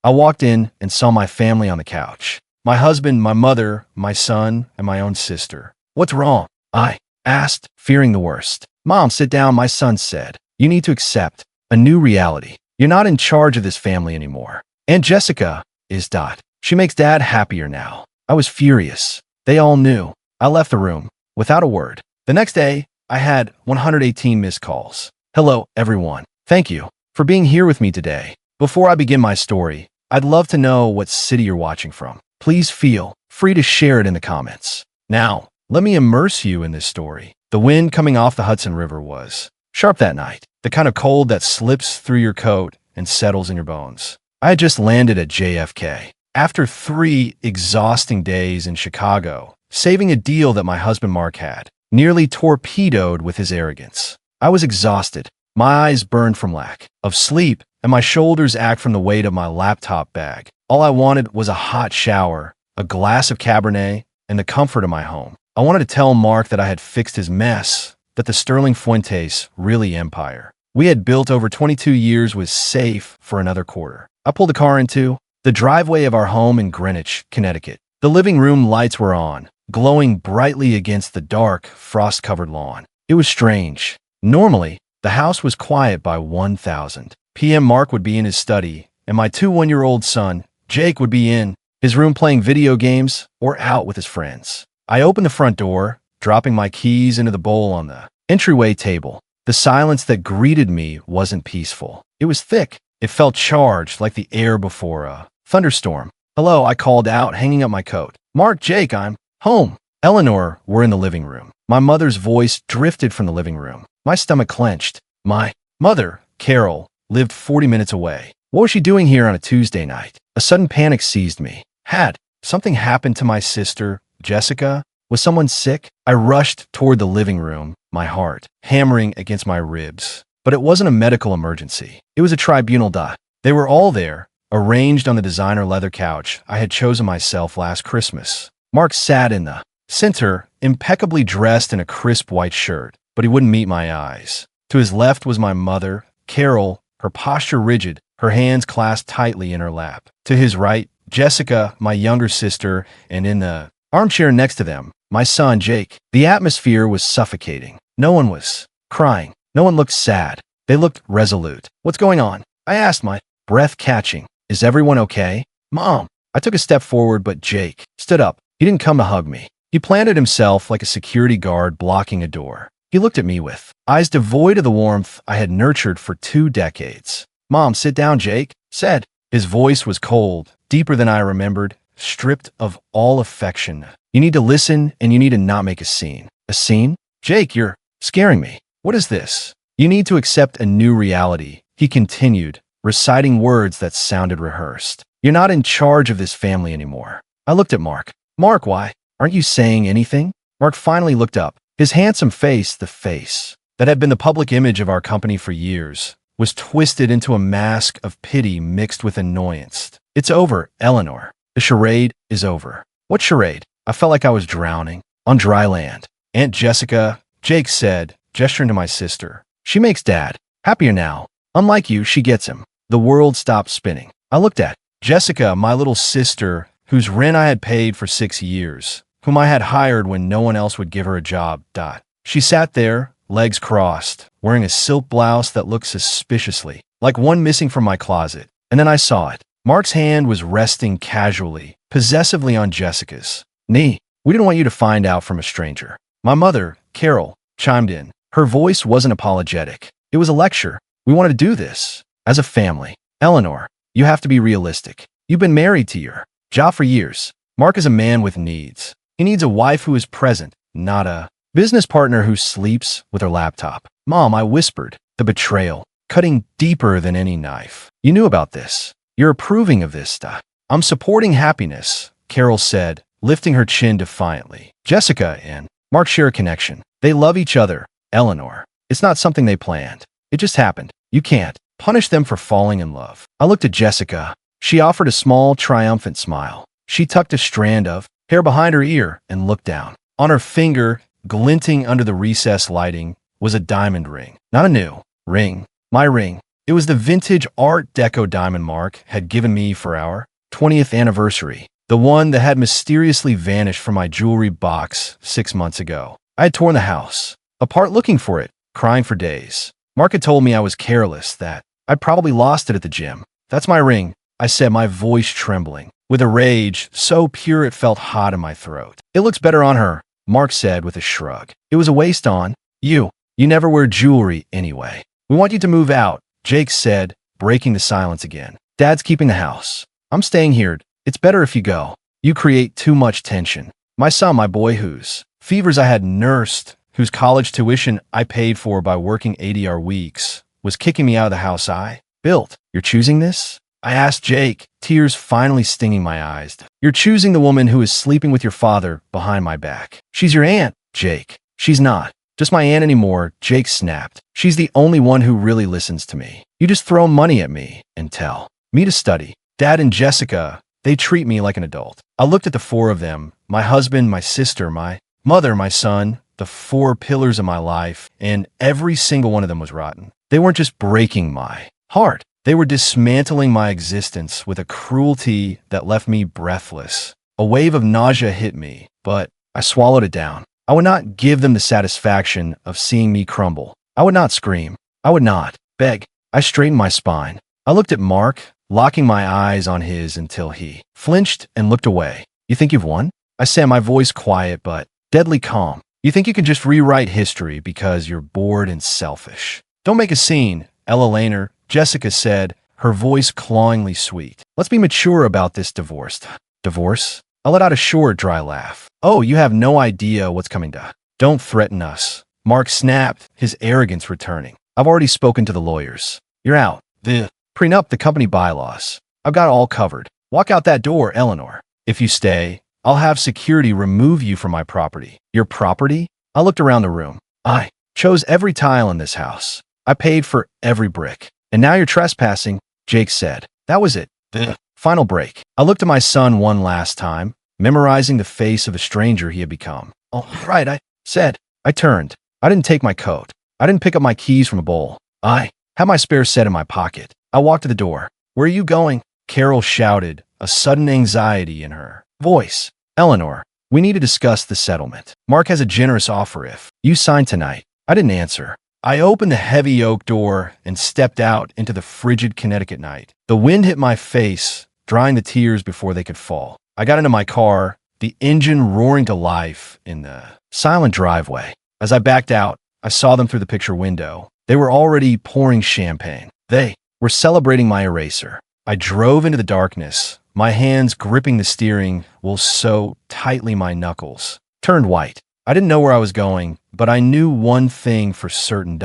I walked in and saw my family on the couch. My husband, my mother, my son, and my own sister. "What's wrong?" I asked, fearing the worst. "Mom, sit down," my son said. "You need to accept a new reality. You're not in charge of this family anymore. Aunt Jessica is dot. She makes Dad happier now." I was furious. They all knew. I left the room without a word. The next day, I had 118 missed calls. "Hello, everyone. Thank you for being here with me today. Before I begin my story, I'd love to know what city you're watching from. Please feel free to share it in the comments. Now, let me immerse you in this story." The wind coming off the Hudson River was sharp that night, the kind of cold that slips through your coat and settles in your bones. I had just landed at JFK. After 3 exhausting days in Chicago, saving a deal that my husband Mark had nearly torpedoed with his arrogance. I was exhausted. My eyes burned from lack of sleep, and my shoulders ached from the weight of my laptop bag. All I wanted was a hot shower, a glass of Cabernet, and the comfort of my home. I wanted to tell Mark that I had fixed his mess, that the Sterling Fuentes really empire we had built over 22 years was safe for another quarter. I pulled the car into the driveway of our home in Greenwich, Connecticut. The living room lights were on, glowing brightly against the dark, frost-covered lawn. It was strange. Normally, the house was quiet by 1,000 p.m. Mark would be in his study, and my 2 one-year-old son, Jake, would be in his room playing video games or out with his friends. I opened the front door, dropping my keys into the bowl on the entryway table. The silence that greeted me wasn't peaceful. It was thick. It felt charged like the air before a thunderstorm. "Hello," I called out, hanging up my coat. "Mark, Jake, I'm home." Eleanor were in the living room. My mother's voice drifted from the living room. My stomach clenched. My mother, Carol, lived 40 minutes away. What was she doing here on a Tuesday night? A sudden panic seized me. Had something happened to my sister, Jessica? Was someone sick? I rushed toward the living room, my heart hammering against my ribs. But it wasn't a medical emergency. It was a tribunal dot. They were all there, arranged on the designer leather couch I had chosen myself last Christmas. Mark sat in the center, impeccably dressed in a crisp white shirt, but he wouldn't meet my eyes. To his left was my mother, Carol, her posture rigid, her hands clasped tightly in her lap. To his right, Jessica, my younger sister, and in the armchair next to them, my son, Jake. The atmosphere was suffocating. No one was crying. No one looked sad. They looked resolute. "What's going on?" I asked, my breath catching. "Is everyone okay?" "Mom." I took a step forward, but Jake stood up. He didn't come to hug me. He planted himself like a security guard blocking a door. He looked at me with eyes devoid of the warmth I had nurtured for 2 decades. "Mom, sit down," Jake said. His voice was cold, deeper than I remembered, stripped of all affection. "You need to listen, and you need to not make a scene." "A scene?" "Jake, you're scaring me. What is this?" "You need to accept a new reality," he continued, reciting words that sounded rehearsed. "You're not in charge of this family anymore." I looked at Mark. "Mark, why aren't you saying anything?" Mark finally looked up. His handsome face, the face that had been the public image of our company for years, was twisted into a mask of pity mixed with annoyance. "It's over, Eleanor. The charade is over." "What charade?" I felt like I was drowning on dry land. "Aunt Jessica," Jake said, gesturing to my sister. "She makes Dad happier now. Unlike you, she gets him." The world stopped spinning. I looked at Jessica, my little sister, whose rent I had paid for 6 years, whom I had hired when no one else would give her a job. She sat there, legs crossed, wearing a silk blouse that looked suspiciously like one missing from my closet. And then I saw it. Mark's hand was resting casually, possessively on Jessica's knee. "We didn't want you to find out from a stranger." My mother, Carol, chimed in. Her voice wasn't apologetic. It was a lecture. "We wanted to do this as a family. Eleanor, you have to be realistic. You've been married to your job for years. Mark is a man with needs. He needs a wife who is present, not a business partner who sleeps with her laptop." "Mom," I whispered, the betrayal cutting deeper than any knife. "You knew about this. You're approving of this stuff." "I'm supporting happiness," Carol said, lifting her chin defiantly. "Jessica and Mark share a connection. They love each other, Eleanor. It's not something they planned. It just happened. You can't punish them for falling in love." I looked at Jessica. She offered a small, triumphant smile. She tucked a strand of hair behind her ear and looked down. On her finger, glinting under the recessed lighting, was a diamond ring. Not a new ring. My ring. It was the vintage Art Deco diamond Mark had given me for our 20th anniversary. The one that had mysteriously vanished from my jewelry box 6 months ago. I had torn the house apart looking for it, crying for days. Mark had told me I was careless, that I'd probably lost it at the gym. "That's my ring," I said, my voice trembling, with a rage so pure it felt hot in my throat. "It looks better on her," Mark said with a shrug. "It was a waste on you. You never wear jewelry anyway." "We want you to move out," Jake said, breaking the silence again. "Dad's keeping the house. I'm staying here. It's better if you go. You create too much tension." My son, my boy, whose fevers I had nursed, whose college tuition I paid for by working 80-hour weeks, was kicking me out of the house I built. "You're choosing this?" I asked Jake, tears finally stinging my eyes. "You're choosing the woman who is sleeping with your father behind my back." "She's your aunt, Jake." "She's not just my aunt anymore," Jake snapped. "She's the only one who really listens to me. You just throw money at me and tell me to study. Dad and Jessica, they treat me like an adult." I looked at the four of them, my husband, my sister, my mother, my son, the four pillars of my life, and every single one of them was rotten. They weren't just breaking my heart. They were dismantling my existence with a cruelty that left me breathless. A wave of nausea hit me, but I swallowed it down. I would not give them the satisfaction of seeing me crumble. I would not scream. I would not beg. I straightened my spine. I looked at Mark, locking my eyes on his until he flinched and looked away. "You think you've won?" I said, my voice quiet but deadly calm. "You think you can just rewrite history because you're bored and selfish? Don't make a scene, Ella Laner," Jessica said, her voice clawingly sweet. "Let's be mature about this divorce." "Divorce?" I let out a short, dry laugh. "Oh, you have no idea what's coming to. Don't threaten us." Mark snapped, his arrogance returning. "I've already spoken to the lawyers. You're out. The prenup, the company bylaws. I've got it all covered. Walk out that door, Eleanor. If you stay, I'll have security remove you from my property." "Your property?" I looked around the room. "I chose every tile in this house. I paid for every brick. And now you're trespassing," Jake said. That was it. The final break. I looked at my son one last time, memorizing the face of a stranger he had become. "All right," I said. I turned. I didn't take my coat. I didn't pick up my keys from a bowl. I had my spare set in my pocket. I walked to the door. "Where are you going?" Carol shouted, a sudden anxiety in her voice. "Eleanor, we need to discuss the settlement. Mark has a generous offer if you sign tonight." I didn't answer. I opened the heavy oak door and stepped out into the frigid Connecticut night. The wind hit my face, drying the tears before they could fall. I got into my car, the engine roaring to life in the silent driveway. As I backed out, I saw them through the picture window. They were already pouring champagne. They were celebrating my eraser. I drove into the darkness, my hands gripping the steering wheel so tightly my knuckles turned white. I didn't know where I was going, but I knew one thing for certain.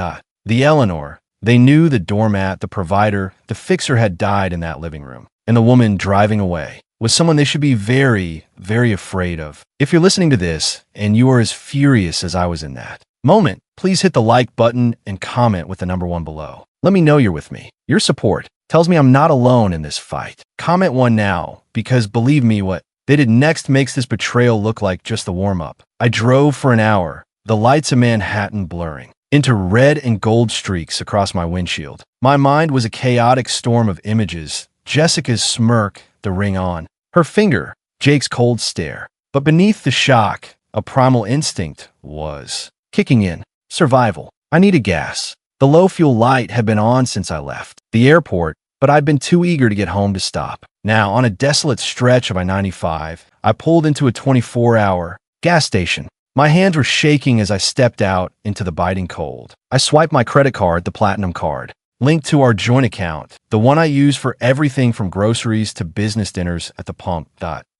The Eleanor. They knew the doormat, the provider, the fixer had died in that living room. And the woman driving away was someone they should be very, very afraid of. If you're listening to this and you are as furious as I was in that moment, please hit the like button and comment with the number 1 below. Let me know you're with me. Your support tells me I'm not alone in this fight. Comment 1 now, because believe me, what they did next makes this betrayal look like just the warm-up. I drove for an hour, the lights of Manhattan blurring into red and gold streaks across my windshield. My mind was a chaotic storm of images. Jessica's smirk, the ring on her finger, Jake's cold stare. But beneath the shock, a primal instinct was kicking in. Survival. I needed gas. The low-fuel light had been on since I left the airport, but I'd been too eager to get home to stop. Now, on a desolate stretch of I-95, I pulled into a 24-hour gas station. My hands were shaking as I stepped out into the biting cold. I swiped my credit card, the Platinum card, linked to our joint account, the one I use for everything from groceries to business dinners at the pump.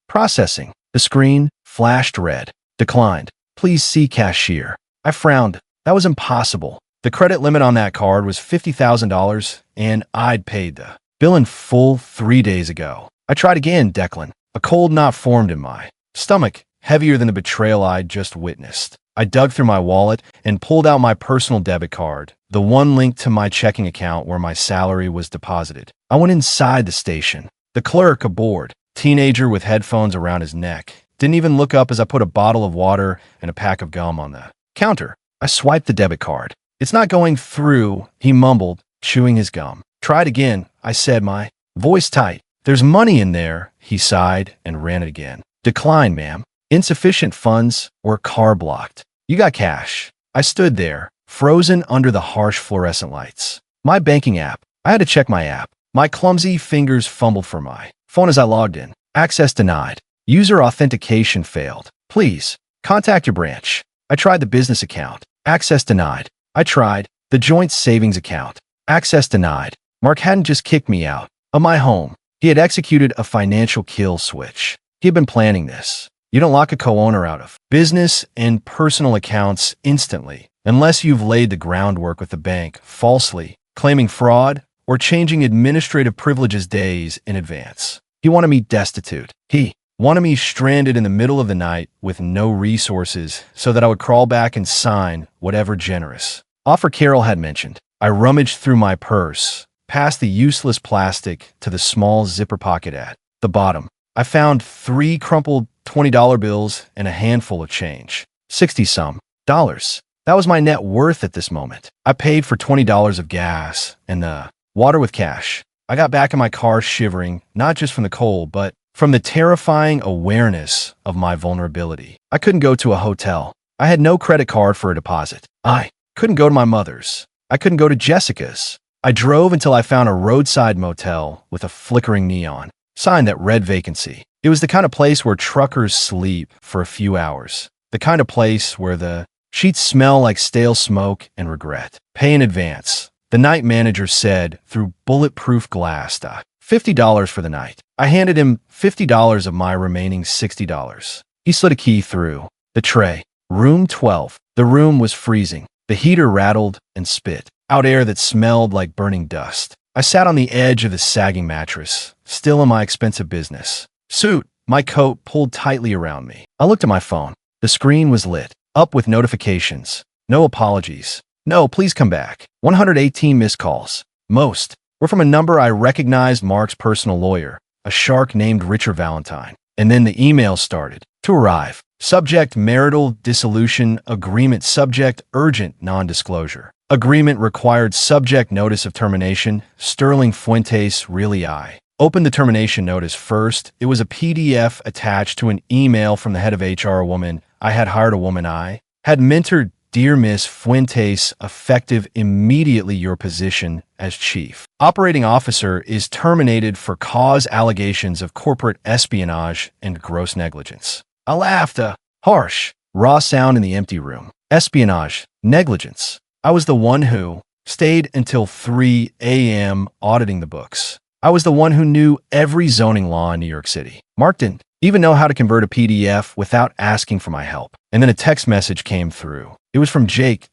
Processing. The screen flashed red. Declined. Please see cashier. I frowned. That was impossible. The credit limit on that card was $50,000, and I'd paid the bill in full 3 days ago. I tried again, Declan. A cold knot formed in my stomach, heavier than the betrayal I'd just witnessed. I dug through my wallet and pulled out my personal debit card, the one linked to my checking account where my salary was deposited. I went inside the station. The clerk aboard, teenager with headphones around his neck, didn't even look up as I put a bottle of water and a pack of gum on the counter. I swiped the debit card. "It's not going through," he mumbled, chewing his gum. Try it again, I said, my voice tight. There's money in there, he sighed and ran it again. Decline, ma'am. Insufficient funds or car blocked. You got cash. I stood there, frozen under the harsh fluorescent lights. My banking app. I had to check my app. My clumsy fingers fumbled for my phone as I logged in. Access denied. User authentication failed. Please, contact your branch. I tried the business account. Access denied. I tried the joint savings account. Access denied. Mark hadn't just kicked me out of my home. He had executed a financial kill switch. He had been planning this. You don't lock a co-owner out of business and personal accounts instantly, unless you've laid the groundwork with the bank falsely, claiming fraud, or changing administrative privileges days in advance. He wanted me destitute. He wanted me stranded in the middle of the night with no resources so that I would crawl back and sign whatever generous offer Carol had mentioned. I rummaged through my purse, past the useless plastic to the small zipper pocket at the bottom. I found 3 crumpled $20 bills and a handful of change. 60-some dollars. That was my net worth at this moment. I paid for $20 of gas and the water with cash. I got back in my car shivering, not just from the cold, but from the terrifying awareness of my vulnerability. I couldn't go to a hotel. I had no credit card for a deposit. I couldn't go to my mother's. I couldn't go to Jessica's. I drove until I found a roadside motel with a flickering neon sign that read vacancy. It was the kind of place where truckers sleep for a few hours. The kind of place where the sheets smell like stale smoke and regret. Pay in advance, the night manager said through bulletproof glass. $50 for the night. I handed him $50 of my remaining $60. He slid a key through the tray. Room 12. The room was freezing. The heater rattled and spit out air that smelled like burning dust. I sat on the edge of the sagging mattress, still in my expensive business suit, my coat pulled tightly around me. I looked at my phone. The screen was lit up with notifications. No apologies. No, please come back. 118 missed calls. Most were from a number I recognized, Mark's personal lawyer, a shark named Richard Valentine. And then the email started to arrive. Subject: marital dissolution agreement. Subject: urgent non-disclosure. Agreement required. Subject: notice of termination. Sterling Fuentes. Really? I opened the termination notice first. It was a PDF attached to an email from the head of HR, a woman I had hired, a woman I had mentored. Dear Miss Fuentes, effective immediately, your position as Chief Operating Officer is terminated for cause allegations of corporate espionage and gross negligence. I laughed, a harsh, raw sound in the empty room. Espionage, negligence. I was the one who stayed until 3 a.m. auditing the books. I was the one who knew every zoning law in New York City. Mark didn't even know how to convert a PDF without asking for my help. And then a text message came through. It was from Jake.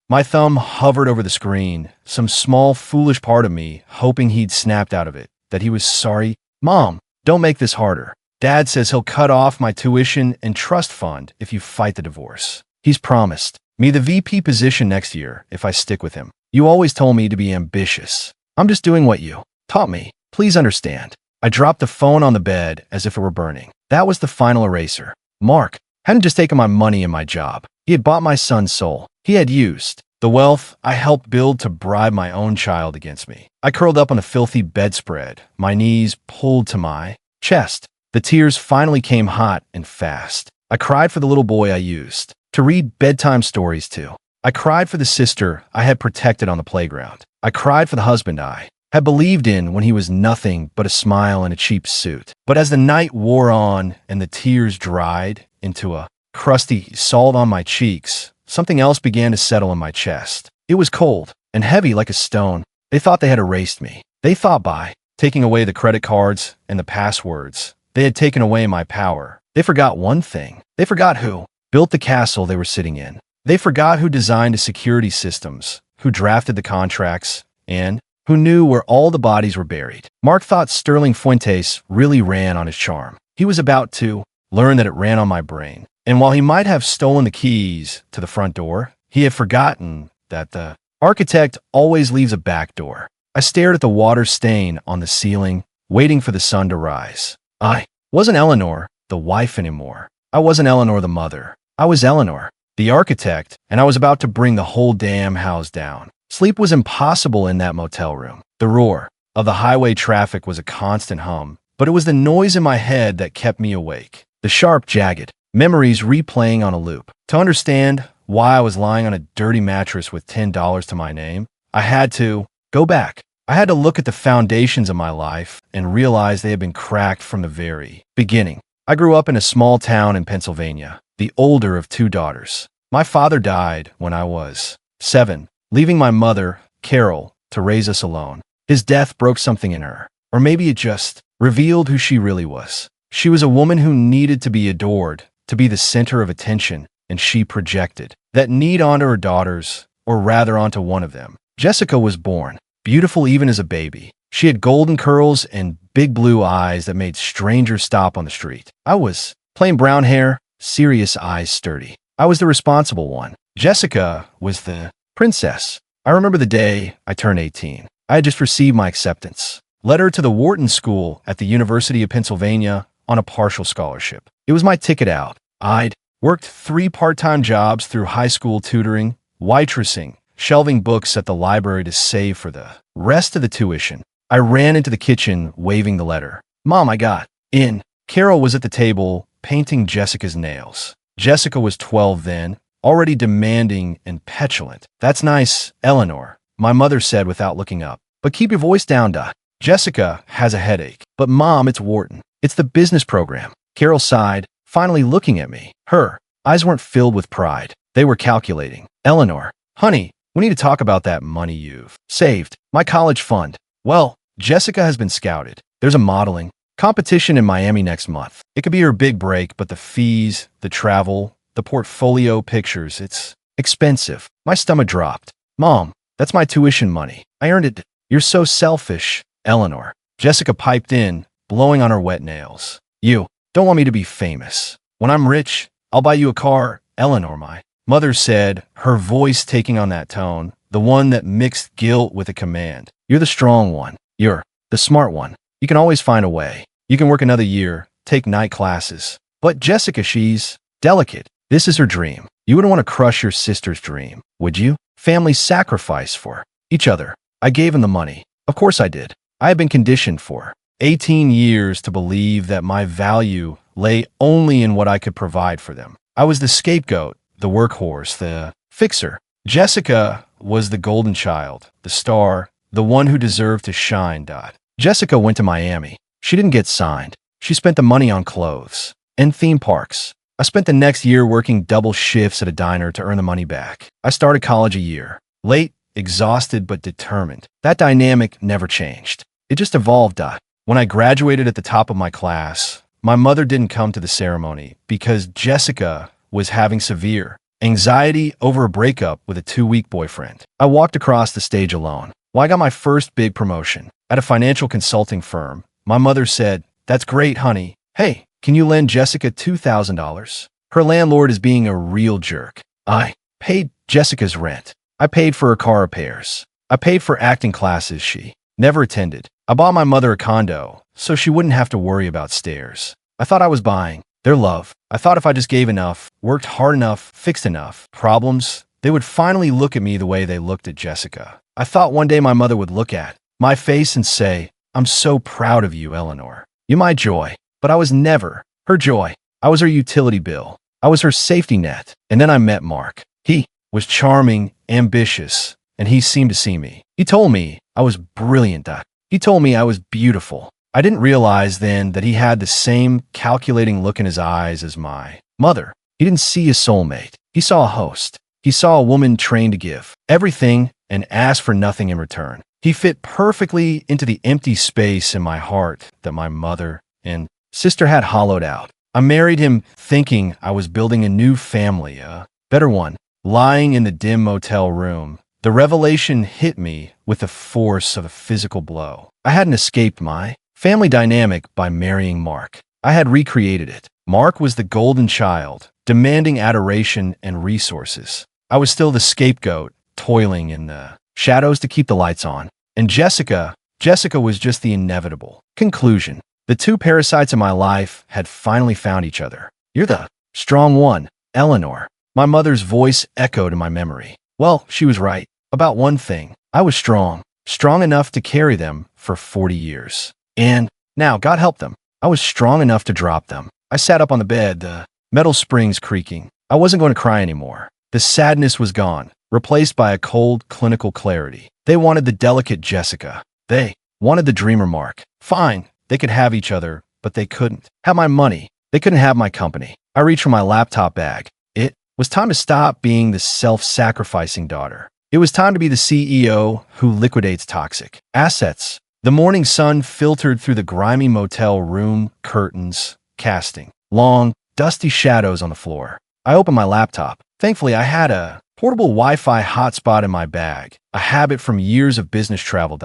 My thumb hovered over the screen, some small, foolish part of me hoping he'd snapped out of it, that he was sorry. Mom, don't make this harder. Dad says he'll cut off my tuition and trust fund if you fight the divorce. He's promised me the VP position next year if I stick with him. You always told me to be ambitious. I'm just doing what you taught me. Please understand. I dropped the phone on the bed as if it were burning. That was the final eraser. Mark hadn't just taken my money and my job. He had bought my son's soul. He had used the wealth I helped build to bribe my own child against me. I curled up on a filthy bedspread, my knees pulled to my chest. The tears finally came hot and fast. I cried for the little boy I used to read bedtime stories to. I cried for the sister I had protected on the playground. I cried for the husband I had believed in when he was nothing but a smile and a cheap suit. But as the night wore on and the tears dried into a crusty salt on my cheeks, something else began to settle in my chest. It was cold and heavy like a stone. They thought they had erased me. They thought by taking away the credit cards and the passwords, they had taken away my power. They forgot one thing. They forgot who built the castle they were sitting in. They forgot who designed the security systems, who drafted the contracts, and who knew where all the bodies were buried. Mark thought Sterling Fuentes really ran on his charm. He was about to learn that it ran on my brain. And while he might have stolen the keys to the front door, he had forgotten that the architect always leaves a back door. I stared at the water stain on the ceiling, waiting for the sun to rise. I wasn't Eleanor, the wife, anymore. I wasn't Eleanor, the mother. I was Eleanor, the architect, and I was about to bring the whole damn house down. Sleep was impossible in that motel room. The roar of the highway traffic was a constant hum, but it was the noise in my head that kept me awake. The sharp, jagged memories replaying on a loop. To understand why I was lying on a dirty mattress with $10 to my name, I had to go back. I had to look at the foundations of my life and realize they had been cracked from the very beginning. I grew up in a small town in Pennsylvania, the older of two daughters. My father died when I was 7, leaving my mother, Carol, to raise us alone. His death broke something in her, or maybe it just revealed who she really was. She was a woman who needed to be adored, to be the center of attention, and she projected that need onto her daughters, or rather onto one of them. Jessica was born, beautiful even as a baby. She had golden curls and big blue eyes that made strangers stop on the street. I was plain brown hair, serious eyes sturdy. I was the responsible one. Jessica was the princess. I remember the day I turned 18. I had just received my acceptance letter to the Wharton School at the University of Pennsylvania on a partial scholarship. It was my ticket out. I'd worked 3 part-time jobs through high school tutoring, waitressing, shelving books at the library to save for the rest of the tuition. I ran into the kitchen waving the letter. Mom, I got in. Carol was at the table painting Jessica's nails. Jessica was 12 then, already demanding and petulant. That's nice, Eleanor, my mother said without looking up. But keep your voice down, Dot. Jessica has a headache. But Mom, it's Wharton. It's the business program. Carol sighed, finally looking at me. Her eyes weren't filled with pride. They were calculating. Eleanor, honey, we need to talk about that money you've saved. My college fund. Well, Jessica has been scouted. There's a modeling competition in Miami next month. It could be her big break, but the fees, the travel, the portfolio pictures, it's expensive. My stomach dropped. Mom, that's my tuition money. I earned it. You're so selfish, Eleanor. Jessica piped in, blowing on her wet nails. You don't want me to be famous. When I'm rich, I'll buy you a car, Eleanor, my mother said, her voice taking on that tone, the one that mixed guilt with a command. You're the strong one. You're the smart one. You can always find a way. You can work another year, take night classes. But Jessica, she's delicate. This is her dream. You wouldn't want to crush your sister's dream, would you? Family sacrifice for each other. I gave him the money. Of course I did. I had been conditioned for 18 years to believe that my value lay only in what I could provide for them. I was the scapegoat, the workhorse, the fixer. Jessica was the golden child, the star, the one who deserved to shine. Jessica went to Miami. She didn't get signed. She spent the money on clothes and theme parks. I spent the next year working double shifts at a diner to earn the money back. I started college a year late, exhausted but determined. That dynamic never changed. It just evolved. When I graduated at the top of my class, my mother didn't come to the ceremony because Jessica was having severe anxiety over a breakup with a 2-week boyfriend. I walked across the stage alone. Well, I got my first big promotion at a financial consulting firm. My mother said, "That's great, honey. Hey, can you lend Jessica $2,000? Her landlord is being a real jerk." I paid Jessica's rent. I paid for her car repairs. I paid for acting classes she never attended. I bought my mother a condo so she wouldn't have to worry about stairs. I thought I was buying their love. I thought if I just gave enough, worked hard enough, fixed enough problems, they would finally look at me the way they looked at Jessica. I thought one day my mother would look at my face and say, "I'm so proud of you, Eleanor. You're my joy." But I was never her joy. I was her utility bill. I was her safety net. And then I met Mark. He was charming, ambitious, and he seemed to see me. He told me I was brilliant. He told me I was beautiful. I didn't realize then that he had the same calculating look in his eyes as my mother. He didn't see a soulmate. He saw a host. He saw a woman trained to give everything and ask for nothing in return. He fit perfectly into the empty space in my heart that my mother and sister had hollowed out. I married him thinking I was building a new family, a better one. Lying in the dim motel room, the revelation hit me with the force of a physical blow. I hadn't escaped my family dynamic by marrying Mark. I had recreated it. Mark was the golden child, demanding adoration and resources. I was still the scapegoat, toiling in the shadows to keep the lights on. And Jessica was just the inevitable conclusion. The two parasites in my life had finally found each other. You're the strong one, Eleanor. My mother's voice echoed in my memory. Well, she was right. About one thing. I was strong. strong enough to carry them for 40 years. And now, God help them, I was strong enough to drop them. I sat up on the bed, the metal springs creaking. I wasn't going to cry anymore. The sadness was gone, replaced by a cold, clinical clarity. They wanted the delicate Jessica. They wanted the dreamer Mark. Fine, they could have each other, but they couldn't have my money. They couldn't have my company. I reached for my laptop bag. It was time to stop being the self-sacrificing daughter. It was time to be the CEO who liquidates toxic assets. The morning sun filtered through the grimy motel room curtains, casting long, dusty shadows on the floor. I opened my laptop. Thankfully, I had a portable Wi-Fi hotspot in my bag, a habit from years of business travel.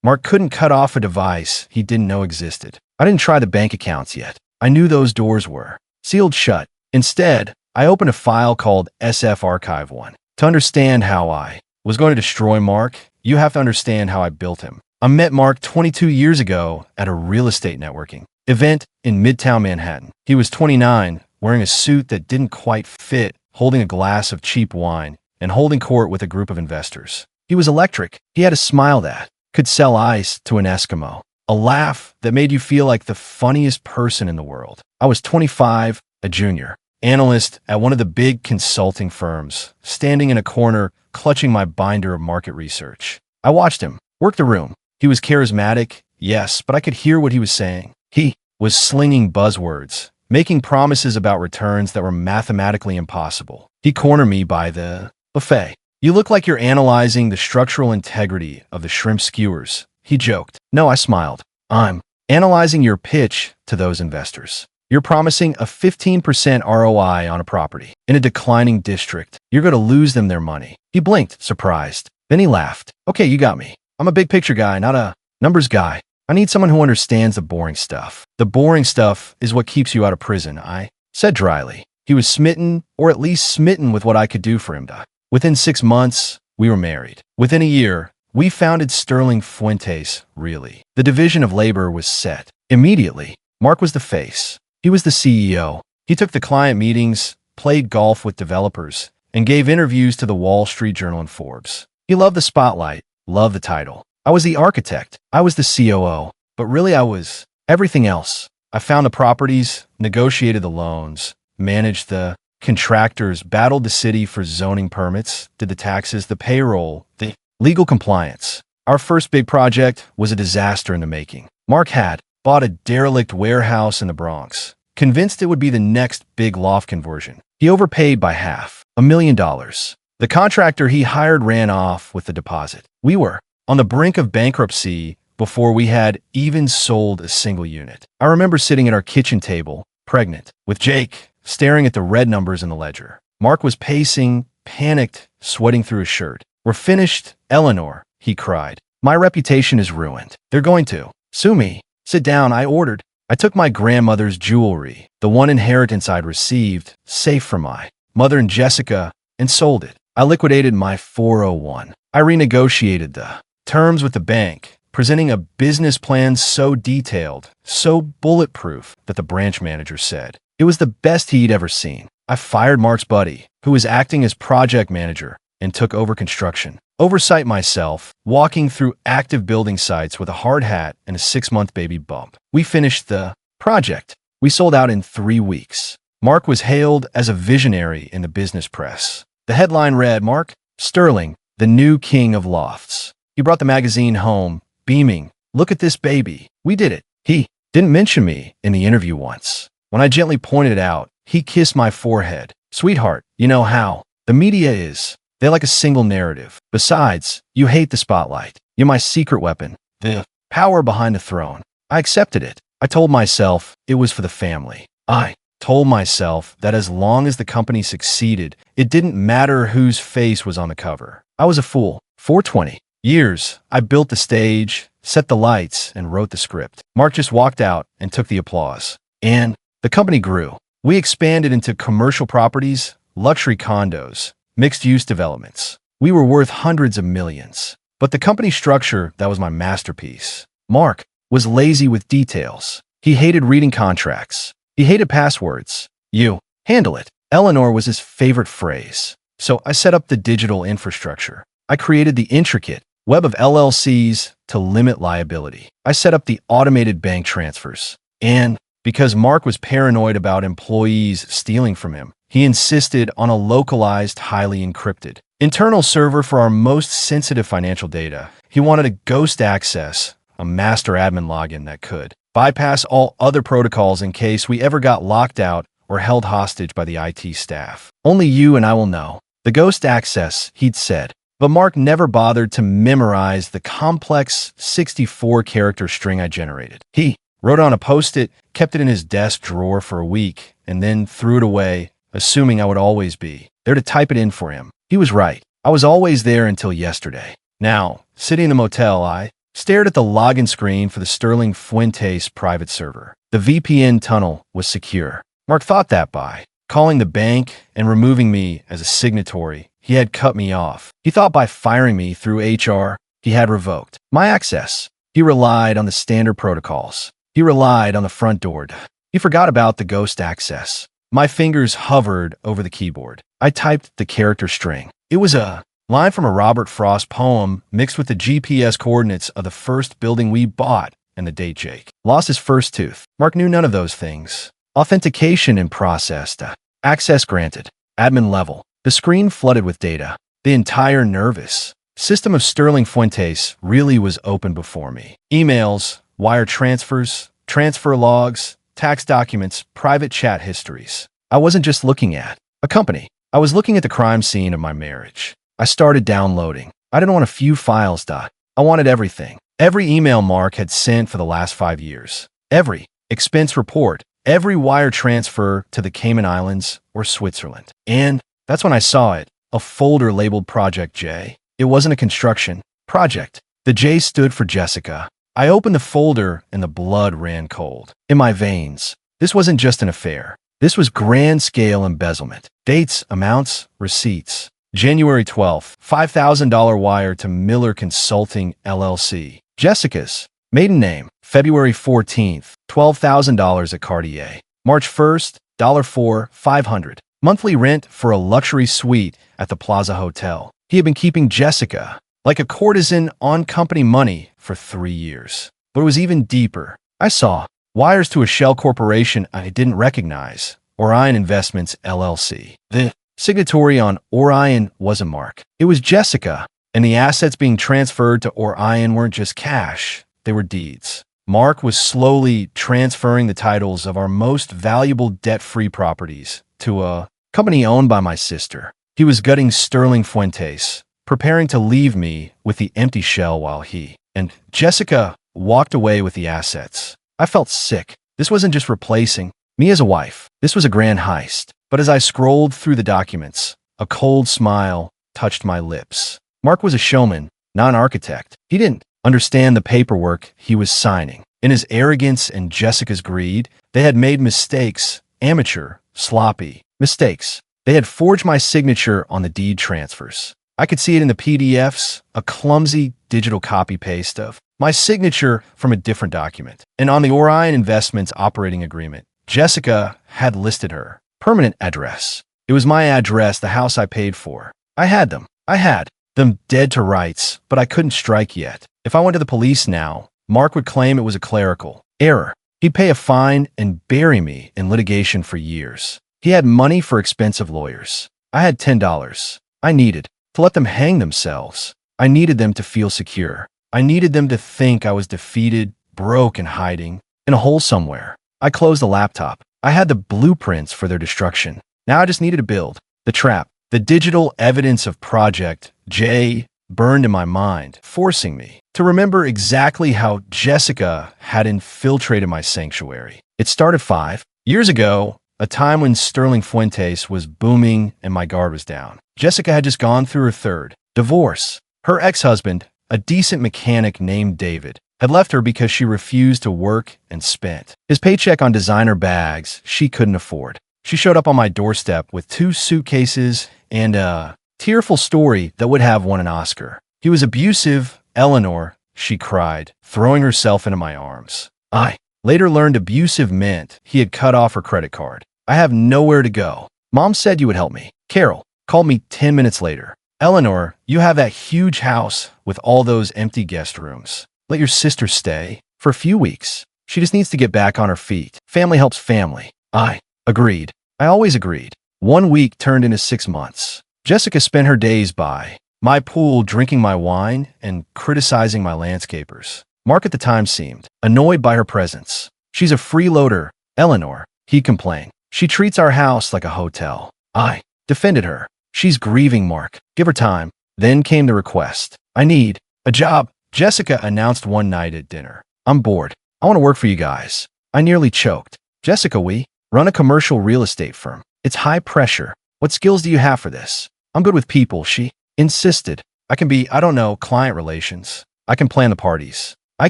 Mark couldn't cut off a device he didn't know existed. I didn't try the bank accounts yet. I knew those doors were sealed shut. Instead, I opened a file called SF Archive 1. To understand how I was going to destroy Mark, you have to understand how I built him. I met Mark 22 years ago at a real estate networking event in Midtown Manhattan. He was 29, wearing a suit that didn't quite fit, holding a glass of cheap wine, and holding court with a group of investors. He was electric. He had a smile that could sell ice to an Eskimo, a laugh that made you feel like the funniest person in the world. I was 25, a junior analyst at one of the big consulting firms, standing in a corner, clutching my binder of market research. I watched him work the room. He was charismatic, yes, but I could hear what he was saying. He was slinging buzzwords, making promises about returns that were mathematically impossible. He cornered me by the buffet. You look like you're analyzing the structural integrity of the shrimp skewers, he joked. No, I smiled. I'm analyzing your pitch to those investors. You're promising a 15% ROI on a property in a declining district. You're going to lose them their money. He blinked, surprised. Then he laughed. Okay, you got me. I'm a big picture guy, not a numbers guy. I need someone who understands the boring stuff. The boring stuff is what keeps you out of prison, I said dryly. He was smitten, or at least smitten with what I could do for him. Within 6 months, we were married. Within a year, we founded Sterling Fuentes, really. The division of labor was set. Immediately, Mark was the face. He was the CEO. He took the client meetings, played golf with developers, and gave interviews to the Wall Street Journal and Forbes. He loved the spotlight, loved the title. I was the architect. I was the COO. But really, I was everything else. I found the properties, negotiated the loans, managed the contractors, battled the city for zoning permits, did the taxes, the payroll, the legal compliance. Our first big project was a disaster in the making. Mark had bought a derelict warehouse in the Bronx, convinced it would be the next big loft conversion. He overpaid by half, $1 million. The contractor he hired ran off with the deposit. We were on the brink of bankruptcy before we had even sold a single unit. I remember sitting at our kitchen table, pregnant, with Jake, staring at the red numbers in the ledger. Mark was pacing, panicked, sweating through his shirt. We're finished, Eleanor, he cried. My reputation is ruined. They're going to sue me. Sit down, I ordered. I took my grandmother's jewelry, the one inheritance I'd received, safe from my mother and Jessica, and sold it. I liquidated my 401. I renegotiated the terms with the bank, presenting a business plan so detailed, so bulletproof that the branch manager said it was the best he'd ever seen. I fired Mark's buddy, who was acting as project manager, and took over construction. Oversight myself, walking through active building sites with a hard hat and a 6-month baby bump. We finished the project. We sold out in 3 weeks. Mark was hailed as a visionary in the business press. The headline read, Mark Sterling, the new king of lofts. He brought the magazine home, beaming. Look at this baby. We did it. He didn't mention me in the interview once. When I gently pointed it out, he kissed my forehead. Sweetheart, you know how the media is. They like a single narrative. Besides, you hate the spotlight. You're my secret weapon, the power behind the throne. I accepted it. I told myself it was for the family. I told myself that as long as the company succeeded, it didn't matter whose face was on the cover. I was a fool. 420 years, I built the stage, set the lights, and wrote the script. Mark just walked out and took the applause. And the company grew. We expanded into commercial properties, luxury condos, mixed-use developments. We were worth hundreds of millions. But the company structure, that was my masterpiece. Mark was lazy with details. He hated reading contracts. He hated passwords. You handle it. Eleanor was his favorite phrase. So I set up the digital infrastructure. I created the intricate web of LLCs to limit liability. I set up the automated bank transfers. And because Mark was paranoid about employees stealing from him, he insisted on a localized, highly encrypted internal server for our most sensitive financial data. He wanted a ghost access, a master admin login that could bypass all other protocols in case we ever got locked out or held hostage by the IT staff. Only you and I will know. The ghost access, he'd said. But Mark never bothered to memorize the complex 64-character string I generated. He wrote on a post-it, kept it in his desk drawer for a week, and then threw it away, assuming I would always be there to type it in for him. He was right. I was always there until yesterday. Now, sitting in the motel, I stared at the login screen for the Sterling Fuentes private server. The VPN tunnel was secure. Mark thought that by calling the bank and removing me as a signatory, he had cut me off. He thought by firing me through HR, he had revoked my access. He relied on the standard protocols. He relied on the front door. He forgot about the ghost access. My fingers hovered over the keyboard. I typed the character string. It was a line from a Robert Frost poem mixed with the GPS coordinates of the first building we bought and the date Jake lost his first tooth. Mark knew none of those things. Authentication in process. Access granted. Admin level. The screen flooded with data. The entire nervous system of Sterling Fuentes really was open before me. Emails, wire transfers, transfer logs, tax documents, private chat histories. I wasn't just looking at a company. I was looking at the crime scene of my marriage. I started downloading. I didn't want a few files. I wanted everything. Every email Mark had sent for the last 5 years. Every expense report. Every wire transfer to the Cayman Islands or Switzerland. And that's when I saw it. A folder labeled Project J. It wasn't a construction project. The J stood for Jessica. I opened the folder and the blood ran cold in my veins. This wasn't just an affair. This was grand-scale embezzlement. Dates, amounts, receipts. January 12th, $5,000 wire to Miller Consulting, LLC. Jessica's maiden name. February 14th, $12,000 at Cartier. March 1st, $4, $500. Monthly rent for a luxury suite at the Plaza Hotel. He had been keeping Jessica like a courtesan on company money for 3 years. But it was even deeper. I saw wires to a shell corporation I didn't recognize, Orion Investments, LLC. The signatory on Orion wasn't Mark. It was Jessica, and the assets being transferred to Orion weren't just cash, they were deeds. Mark was slowly transferring the titles of our most valuable debt-free properties to a company owned by my sister. He was gutting Sterling Fuentes, preparing to leave me with the empty shell while he and Jessica walked away with the assets. I felt sick. This wasn't just replacing me as a wife. This was a grand heist. But as I scrolled through the documents, a cold smile touched my lips. Mark was a showman, not an architect. He didn't understand the paperwork he was signing. In his arrogance and Jessica's greed, they had made mistakes, amateur, sloppy mistakes. They had forged my signature on the deed transfers. I could see it in the PDFs, a clumsy digital copy-paste of my signature from a different document. And on the Orion Investments operating agreement, Jessica had listed her permanent address. It was my address, the house I paid for. I had them. I had them dead to rights, but I couldn't strike yet. If I went to the police now, Mark would claim it was a clerical error. He'd pay a fine and bury me in litigation for years. He had money for expensive lawyers. I had $10. I needed to let them hang themselves. I needed them to feel secure. I needed them to think I was defeated, broke, and hiding in a hole somewhere. I closed the laptop. I had the blueprints for their destruction. Now I just needed to build the trap. The digital evidence of Project J burned in my mind, forcing me to remember exactly how Jessica had infiltrated my sanctuary. It started 5 years ago, a time when Sterling Fuentes was booming and my guard was down. Jessica had just gone through her third divorce. Her ex-husband, a decent mechanic named David, had left her because she refused to work and spent his paycheck on designer bags she couldn't afford. She showed up on my doorstep with 2 suitcases and a tearful story that would have won an Oscar. He was abusive, Eleanor, she cried, throwing herself into my arms. I later learned abusive meant he had cut off her credit card. I have nowhere to go. Mom said you would help me. Carol called me 10 minutes later. Eleanor, you have that huge house with all those empty guest rooms. Let your sister stay for a few weeks. She just needs to get back on her feet. Family helps family. I agreed. I always agreed. 1 week turned into 6 months. Jessica spent her days by my pool drinking my wine and criticizing my landscapers. Mark at the time seemed annoyed by her presence. She's a freeloader, Eleanor, he complained. She treats our house like a hotel. I defended her. She's grieving, Mark. Give her time. Then came the request. I need a job. Jessica announced one night at dinner. I'm bored. I want to work for you guys. I nearly choked. Jessica, we run a commercial real estate firm. It's high pressure. What skills do you have for this? I'm good with people, she insisted. I can be, I don't know, client relations. I can plan the parties. I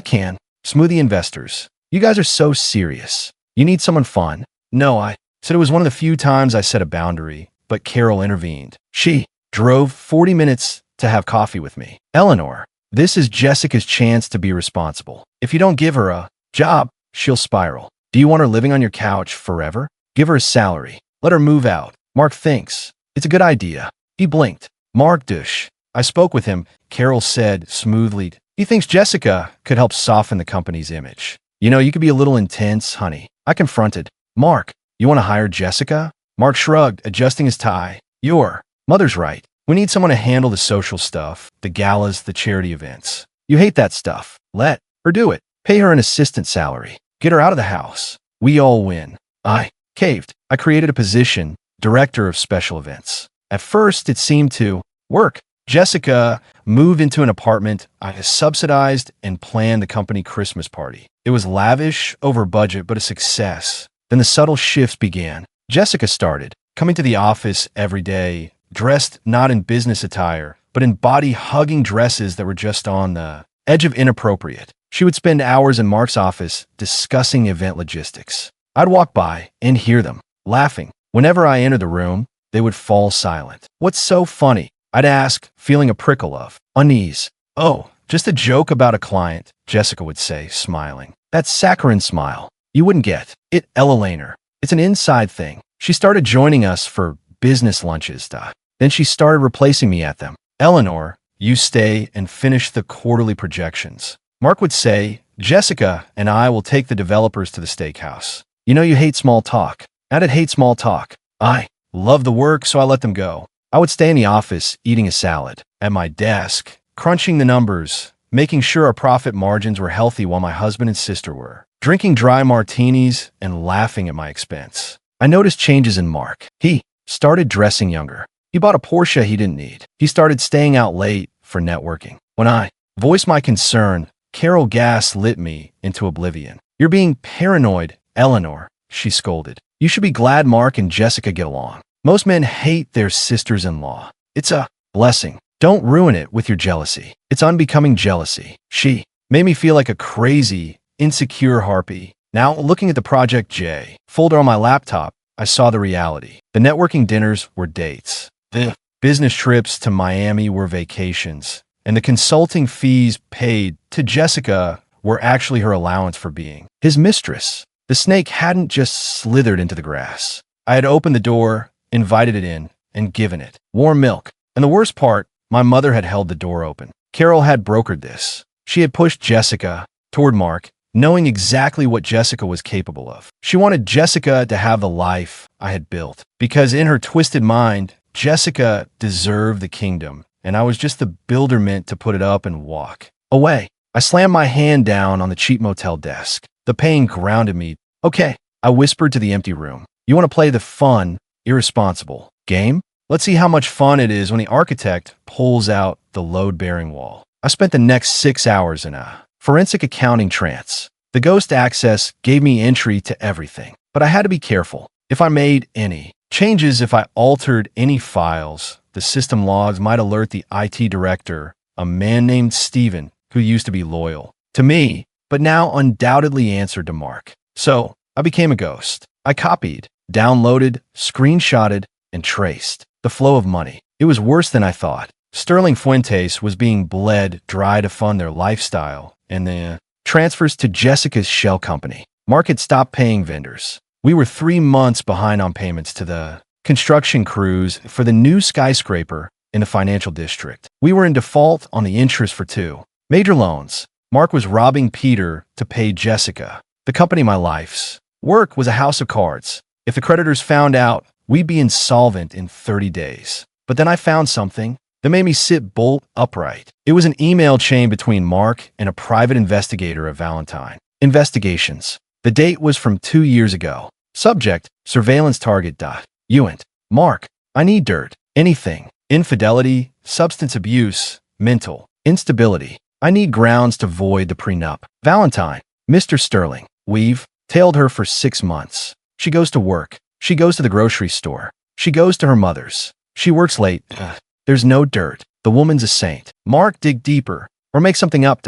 can. Smoothie investors. You guys are so serious. You need someone fun. No, I said it was one of the few times I set a boundary, but Carol intervened. She drove 40 minutes to have coffee with me. Eleanor, this is Jessica's chance to be responsible. If you don't give her a job, she'll spiral. Do you want her living on your couch forever? Give her a salary. Let her move out. Mark thinks it's a good idea. He blinked. Mark Dush. I spoke with him, Carol said smoothly. He thinks Jessica could help soften the company's image. You know, you could be a little intense, honey. I confronted. Mark, you want to hire Jessica? Mark shrugged, adjusting his tie. Your mother's right. We need someone to handle the social stuff, the galas, the charity events. You hate that stuff. Let her do it. Pay her an assistant salary. Get her out of the house. We all win. I caved. I created a position, director of special events. At first, it seemed to work. Jessica moved into an apartment I subsidized and planned the company Christmas party. It was lavish, over budget, but a success. Then the subtle shifts began. Jessica started coming to the office every day, dressed not in business attire, but in body-hugging dresses that were just on the edge of inappropriate. She would spend hours in Mark's office discussing event logistics. I'd walk by and hear them, laughing. Whenever I entered the room, they would fall silent. What's so funny? I'd ask, feeling a prickle of unease. Oh, just a joke about a client, Jessica would say, smiling. That saccharine smile. You wouldn't get it, Ella Laner. It's an inside thing. She started joining us for business lunches. Then she started replacing me at them. Eleanor, you stay and finish the quarterly projections. Mark would say, Jessica and I will take the developers to the steakhouse. You know you hate small talk. I did hate small talk. I love the work, so I let them go. I would stay in the office, eating a salad, at my desk, crunching the numbers, making sure our profit margins were healthy while my husband and sister were, drinking dry martinis and laughing at my expense. I noticed changes in Mark. He started dressing younger. He bought a Porsche he didn't need. He started staying out late for networking. When I voiced my concern, Carol gaslit me into oblivion. You're being paranoid, Eleanor, she scolded. You should be glad Mark and Jessica get along. Most men hate their sisters-in-law. It's a blessing. Don't ruin it with your jealousy. It's unbecoming jealousy. She made me feel like a crazy, insecure harpy. Now, looking at the Project J folder on my laptop, I saw the reality. The networking dinners were dates. The business trips to Miami were vacations. And the consulting fees paid to Jessica were actually her allowance for being his mistress. The snake hadn't just slithered into the grass. I had opened the door, invited it in, and given it warm milk. And the worst part, my mother had held the door open. Carol had brokered this. She had pushed Jessica toward Mark, knowing exactly what Jessica was capable of. She wanted Jessica to have the life I had built, because in her twisted mind, Jessica deserved the kingdom, and I was just the builder meant to put it up and walk away. I slammed my hand down on the cheap motel desk. The pain grounded me. Okay, I whispered to the empty room. You want to play the fun, irresponsible game? Let's see how much fun it is when the architect pulls out the load-bearing wall. I spent the next 6 hours in a forensic accounting trance. The ghost access gave me entry to everything, but I had to be careful. If I made any changes, if I altered any files, the system logs might alert the IT director, a man named Steven, who used to be loyal to me, but now undoubtedly answered to Mark. So I became a ghost. I copied, downloaded, screenshotted, and traced the flow of money. It was worse than I thought. Sterling Fuentes was being bled dry to fund their lifestyle, and the transfers to Jessica's shell company. Mark had stopped paying vendors. We were 3 months behind on payments to the construction crews for the new skyscraper in the financial district. We were in default on the interest for 2 major loans. Mark was robbing Peter to pay Jessica. The company my life's work was a house of cards. If the creditors found out, we'd be insolvent in 30 days. But then I found something that made me sit bolt upright. It was an email chain between Mark and a private investigator at Valentine Investigations. The date was from 2 years ago. Subject, surveillance target. Ewent. Mark, I need dirt. Anything. Infidelity, substance abuse, mental instability. I need grounds to void the prenup. Valentine. Mr. Sterling. We've tailed her for 6 months. She goes to work. She goes to the grocery store. She goes to her mother's. She works late. There's no dirt. The woman's a saint. Mark, dig deeper or make something up.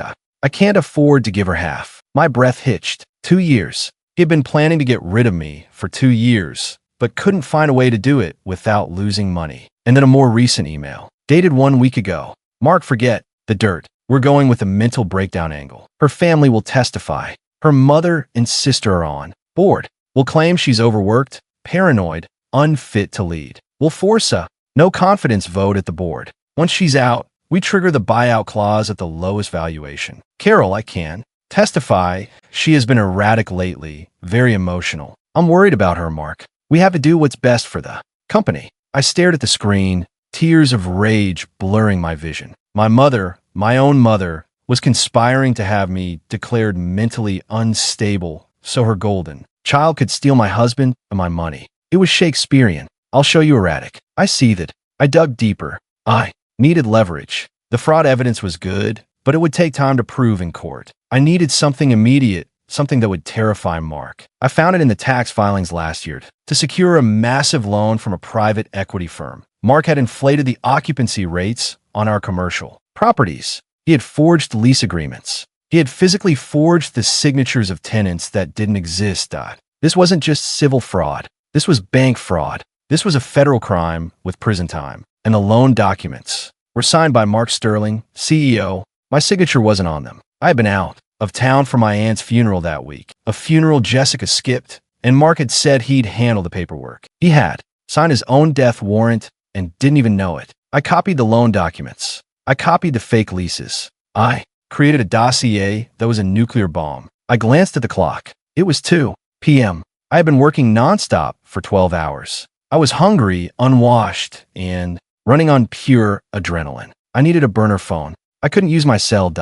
I can't afford to give her half. My breath hitched. 2 years. He had been planning to get rid of me for 2 years, but couldn't find a way to do it without losing money. And then a more recent email, dated 1 week ago. Mark, forget the dirt. We're going with a mental breakdown angle. Her family will testify. Her mother and sister are on board. We'll claim she's overworked, paranoid, unfit to lead. We'll force a no confidence vote at the board. Once she's out, we trigger the buyout clause at the lowest valuation. Carol, I can testify. She has been erratic lately, very emotional. I'm worried about her, Mark. We have to do what's best for the company. I stared at the screen, tears of rage blurring my vision. My mother, my own mother, was conspiring to have me declared mentally unstable so her golden child could steal my husband and my money. It was Shakespearean. I'll show you erratic. I seethed. I dug deeper. I needed leverage. The fraud evidence was good, but it would take time to prove in court. I needed something immediate, something that would terrify Mark. I found it in the tax filings last year to secure a massive loan from a private equity firm. Mark had inflated the occupancy rates on our commercial properties. He had forged lease agreements. He had physically forged the signatures of tenants that didn't exist. This wasn't just civil fraud. This was bank fraud. This was a federal crime with prison time. And the loan documents were signed by Mark Sterling, CEO. My signature wasn't on them. I had been out of town for my aunt's funeral that week, a funeral Jessica skipped, and Mark had said he'd handle the paperwork. He had signed his own death warrant and didn't even know it. I copied the loan documents. I copied the fake leases. I created a dossier that was a nuclear bomb. I glanced at the clock. It was 2 p.m. I had been working nonstop for 12 hours. I was hungry, unwashed, and running on pure adrenaline. I needed a burner phone. I couldn't use my cell.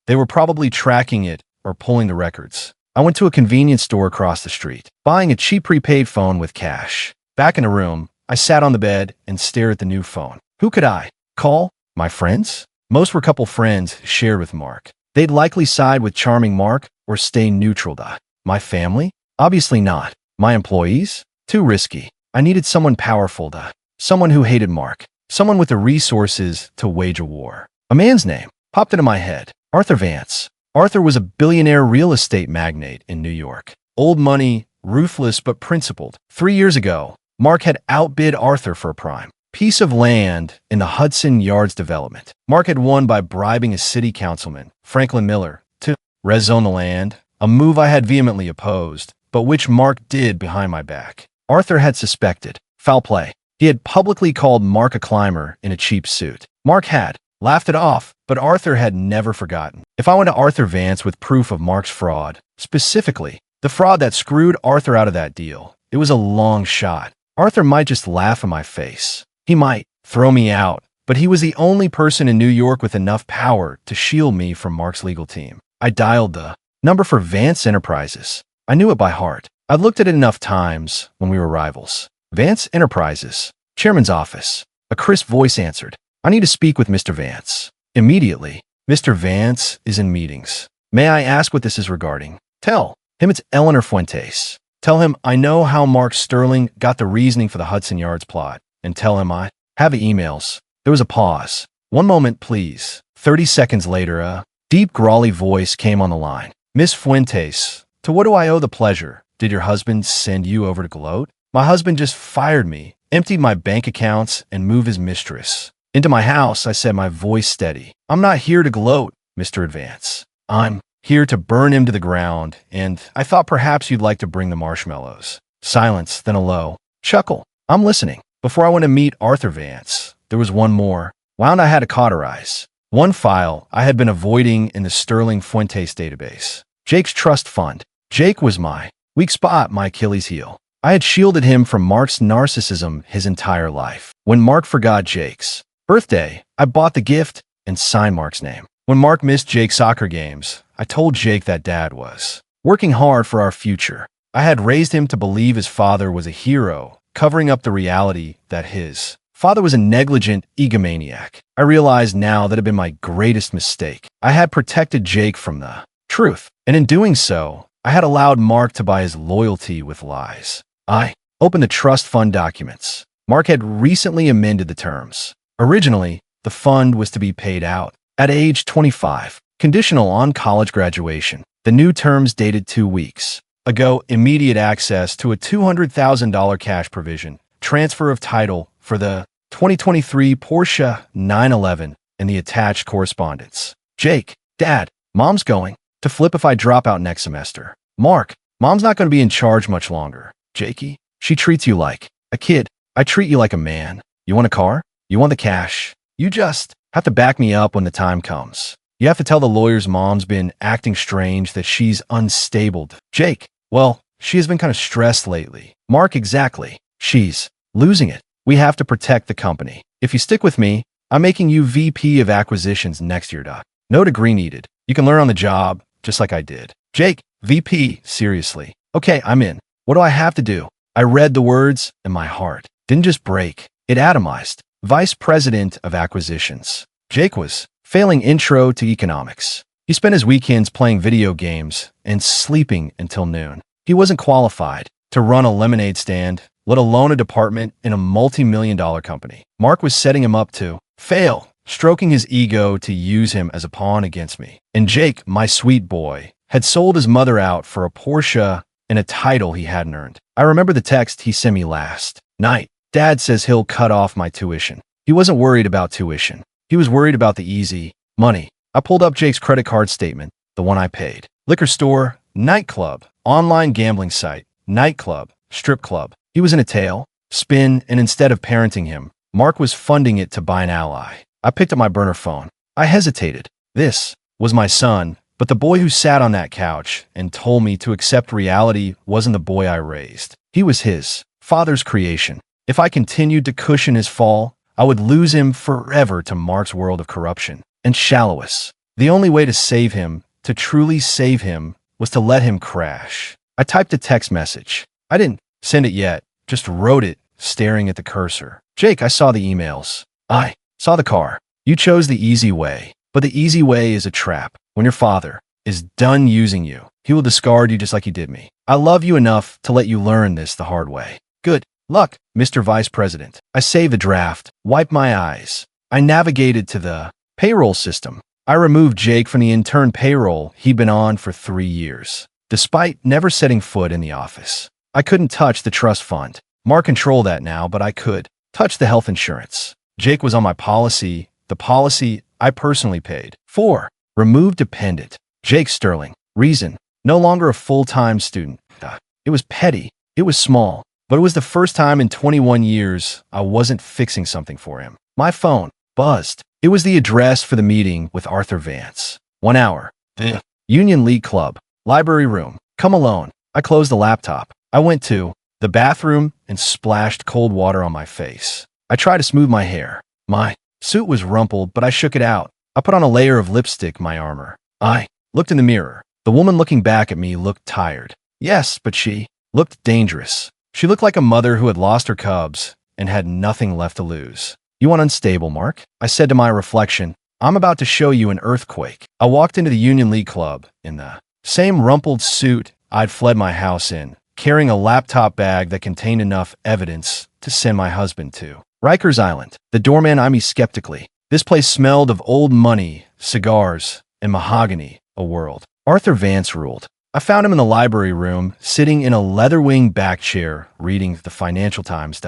They were probably tracking it or pulling the records. I went to a convenience store across the street, buying a cheap prepaid phone with cash. Back in the room, I sat on the bed and stared at the new phone. Who could I call? My friends? Most were couple friends shared with Mark. They'd likely side with charming Mark or stay neutral. My family? Obviously not. My employees? Too risky. I needed someone powerful. Someone who hated Mark. Someone with the resources to wage a war. A man's name popped into my head. Arthur Vance. Arthur was a billionaire real estate magnate in New York. Old money, ruthless but principled. 3 years ago, Mark had outbid Arthur for a prime piece of land in the Hudson Yards development. Mark had won by bribing a city councilman, Franklin Miller, to rezone the land, a move I had vehemently opposed, but which Mark did behind my back. Arthur had suspected foul play. He had publicly called Mark a climber in a cheap suit. Mark had laughed it off, but Arthur had never forgotten. If I went to Arthur Vance with proof of Mark's fraud, specifically the fraud that screwed Arthur out of that deal, it was a long shot. Arthur might just laugh in my face. He might throw me out, but he was the only person in New York with enough power to shield me from Mark's legal team. I dialed the number for Vance Enterprises. I knew it by heart. I'd looked at it enough times when we were rivals. Vance Enterprises, chairman's office. A crisp voice answered. I need to speak with Mr. Vance. Immediately. Mr. Vance is in meetings. May I ask what this is regarding? Tell him it's Eleanor Fuentes. Tell him I know how Mark Sterling got the reasoning for the Hudson Yards plot. And tell him I have the emails. There was a pause. 1 moment, please. 30 seconds later, a deep, growly voice came on the line. Miss Fuentes, to what do I owe the pleasure? Did your husband send you over to gloat? My husband just fired me, emptied my bank accounts, and moved his mistress into my house. I said, my voice steady. I'm not here to gloat, Mr. Advance. I'm here to burn him to the ground, and I thought perhaps you'd like to bring the marshmallows. Silence, then a low chuckle. I'm listening. Before I went to meet Arthur Vance, there was one more wound I had to cauterize. One file I had been avoiding in the Sterling Fuentes database. Jake's trust fund. Jake was my weak spot, my Achilles heel. I had shielded him from Mark's narcissism his entire life. When Mark forgot Jake's birthday, I bought the gift and signed Mark's name. When Mark missed Jake's soccer games, I told Jake that Dad was working hard for our future. I had raised him to believe his father was a hero, covering up the reality that his father was a negligent egomaniac. I realized now that it had been my greatest mistake. I had protected Jake from the truth, and in doing so, I had allowed Mark to buy his loyalty with lies. I opened the trust fund documents. Mark had recently amended the terms. Originally, the fund was to be paid out at age 25, conditional on college graduation. The new terms dated 2 weeks ago, immediate access to a $200,000 cash provision, transfer of title for the 2023 Porsche 911, and the attached correspondence. Jake, Dad, Mom's going to flip if I drop out next semester. Mark, Mom's not going to be in charge much longer. Jakey, she treats you like a kid. I treat you like a man. You want a car? You want the cash? You just have to back me up when the time comes. You have to tell the lawyer's mom's been acting strange, that she's unstable. Jake, well, she has been kind of stressed lately. Mark, exactly. She's losing it. We have to protect the company. If you stick with me, I'm making you VP of acquisitions next year, Doc. No degree needed. You can learn on the job, just like I did. Jake, VP, seriously. Okay, I'm in. What do I have to do? I read the words, and my heart didn't just break. It atomized. Vice President of Acquisitions. Jake was failing intro to economics. He spent his weekends playing video games and sleeping until noon. He wasn't qualified to run a lemonade stand, let alone a department in a multi-million-dollar company. Mark was setting him up to fail, stroking his ego to use him as a pawn against me. And Jake, my sweet boy, had sold his mother out for a Porsche and a title he hadn't earned. I remember the text he sent me last night. Dad says he'll cut off my tuition. He wasn't worried about tuition. He was worried about the easy money. I pulled up Jake's credit card statement, the one I paid. Liquor store, nightclub, online gambling site, nightclub, strip club. He was in a tail spin, and instead of parenting him, Mark was funding it to buy an ally. I picked up my burner phone. I hesitated. This was my son, but the boy who sat on that couch and told me to accept reality wasn't the boy I raised. He was his father's creation. If I continued to cushion his fall, I would lose him forever to Mark's world of corruption and shallowness. The only way to save him, to truly save him, was to let him crash. I typed a text message. I didn't send it yet, just wrote it, staring at the cursor. Jake, I saw the emails. I saw the car. You chose the easy way, but the easy way is a trap. When your father is done using you, he will discard you just like he did me. I love you enough to let you learn this the hard way. Good luck, Mr. Vice President. I saved the draft, wiped my eyes. I navigated to the payroll system. I removed Jake from the intern payroll he'd been on for 3 years. Despite never setting foot in the office, I couldn't touch the trust fund. Mark controlled that now, but I could touch the health insurance. Jake was on my policy, the policy I personally paid. 4. Remove dependent. Jake Sterling. Reason. No longer a full-time student. It was petty. It was small. But it was the first time in 21 years I wasn't fixing something for him. My phone buzzed. It was the address for the meeting with Arthur Vance. 1 hour. The Union League Club. Library room. Come alone. I closed the laptop. I went to the bathroom and splashed cold water on my face. I tried to smooth my hair. My suit was rumpled, but I shook it out. I put on a layer of lipstick, my armor. I looked in the mirror. The woman looking back at me looked tired. Yes, but she looked dangerous. She looked like a mother who had lost her cubs and had nothing left to lose. You want unstable, Mark? I said to my reflection. I'm about to show you an earthquake. I walked into the Union League Club in the same rumpled suit I'd fled my house in, carrying a laptop bag that contained enough evidence to send my husband to Rikers Island. The doorman eyed me skeptically. This place smelled of old money, cigars, and mahogany, a world. Arthur Vance ruled. I found him in the library room, sitting in a leather-wing back chair, reading the Financial Times.